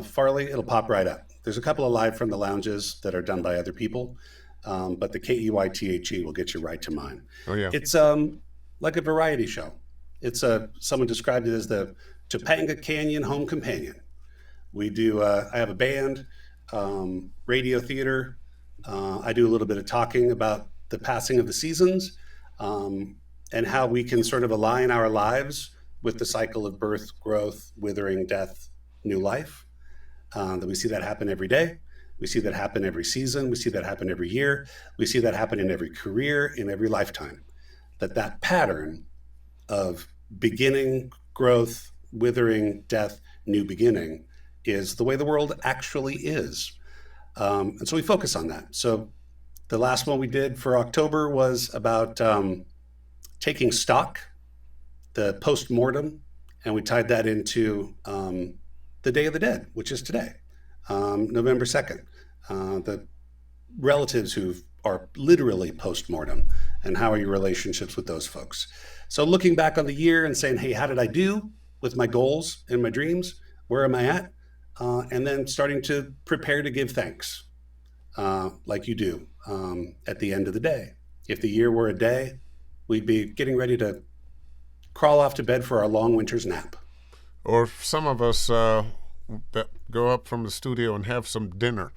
Farley, it'll pop right up. There's a couple of Live from the Lounges that are done by other people, but the Keythe will get you right to mine. Oh, yeah. It's like a variety show. It's someone described it as the Topanga Canyon home companion. We do, I have a band, radio theater. I do a little bit of talking about the passing of the seasons and how we can sort of align our lives with the cycle of birth, growth, withering, death, new life. That we see that happen every day. We see that happen every season. We see that happen every year. We see that happen in every career, in every lifetime. That pattern of beginning, growth, withering, death, new beginning is the way the world actually is. And so we focus on that. So the last one we did for October was about taking stock, the post-mortem, and we tied that into the Day of the Dead, which is today, November 2nd. The relatives who are literally post-mortem, and how are your relationships with those folks? So looking back on the year and saying, hey, how did I do with my goals and my dreams? Where am I at? And then starting to prepare to give thanks, like you do at the end of the day. If the year were a day, we'd be getting ready to crawl off to bed for our long winter's nap. Or some of us go up from the studio and have some dinner.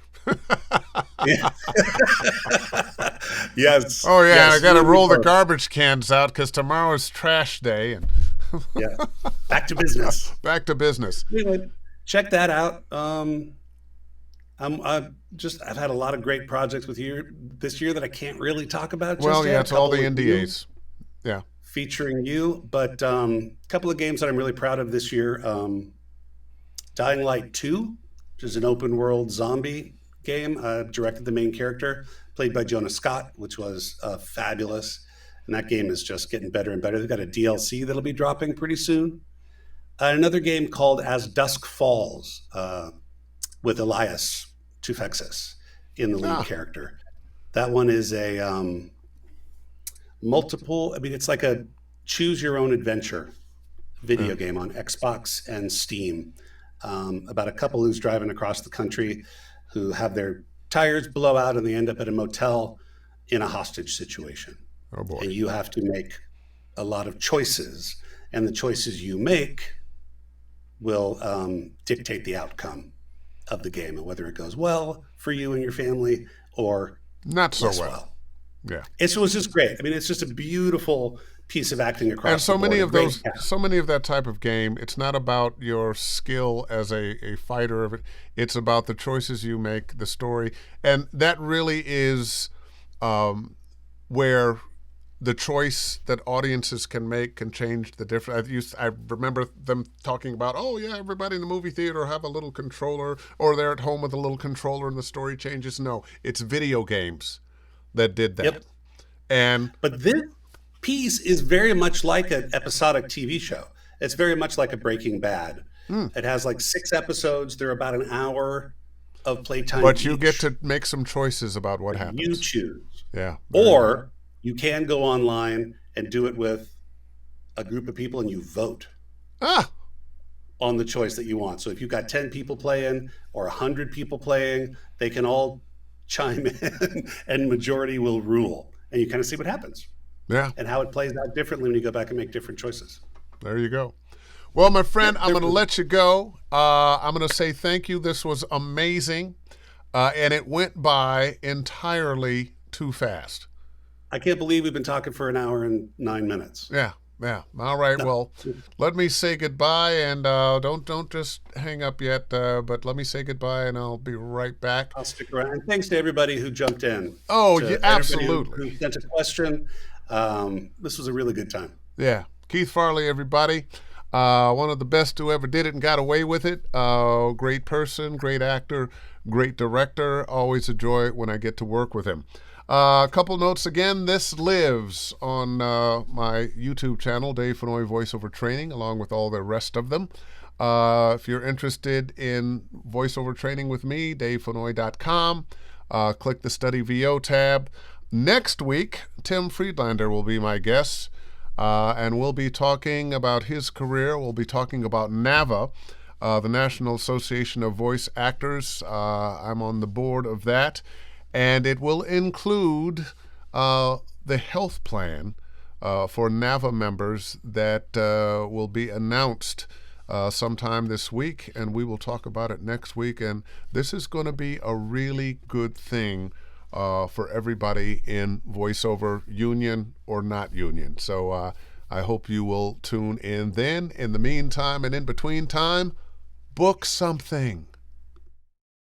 Yes. Oh, yeah, yes, I got to roll the garbage cans out because tomorrow's trash day. And yeah, back to business. Back to business. Anyway, check that out. I've had a lot of great projects with you this year that I can't really talk about. Well, yeah, it's all the NDAs. Yeah. Featuring you, but a couple of games that I'm really proud of this year. Dying Light 2, which is an open world zombie game. Directed the main character, played by Jonah Scott, which was fabulous. And that game is just getting better and better. They've got a DLC that'll be dropping pretty soon. Another game called As Dusk Falls, with Elias Tufexis in the lead character. That one is a it's like a choose your own adventure video game on Xbox and Steam, about a couple who's driving across the country who have their tires blow out and they end up at a motel in a hostage situation. Oh boy. And you have to make a lot of choices, and the choices you make will dictate the outcome of the game and whether it goes well for you and your family or not so well. Yeah. It was just great. I mean, it's just a beautiful piece of acting across and so the board. many of those, so many of that type of game, it's not about your skill as a fighter of it. It's about the choices you make, the story. And that really is where the choice that audiences can make can change the difference. I remember them talking about, oh yeah, everybody in the movie theater have a little controller, or they're at home with a little controller and the story changes. No, it's video games that did that. Yep. But this piece is very much like an episodic TV show. It's very much like a Breaking Bad. It has like 6 episodes. They're about an hour of playtime. But you get to make some choices about what happens. You choose. Yeah. Or you can go online and do it with a group of people and you vote on the choice that you want. So if you've got 10 people playing or 100 people playing, they can all chime in and majority will rule. And you kind of see what happens. Yeah. And how it plays out differently when you go back and make different choices. There you go. Well, my friend, I'm going to let you go. I'm going to say thank you. This was amazing. And it went by entirely too fast. I can't believe we've been talking for an hour and 9 minutes. Yeah. Yeah. All right. No. Well, let me say goodbye, and don't just hang up yet. But let me say goodbye, and I'll be right back. I'll stick around. And thanks to everybody who jumped in, Oh, yeah, to everybody absolutely. who sent a question. This was a really good time. Yeah. Keythe Farley, everybody. One of the best who ever did it and got away with it. Great person, great actor, great director. Always a joy when I get to work with him. A couple notes again. This lives on my YouTube channel, Dave Fennoy Voiceover Training, along with all the rest of them. If you're interested in voiceover training with me, davefennoy.com. Click the Study VO tab. Next week, Tim Friedlander will be my guest, and we'll be talking about his career. We'll be talking about NAVA, the National Association of Voice Actors. I'm on the board of that. And it will include the health plan for NAVA members that will be announced sometime this week, and we will talk about it next week. And this is going to be a really good thing for everybody in voiceover, union or not union. So I hope you will tune in then. In the meantime and in between time, book something.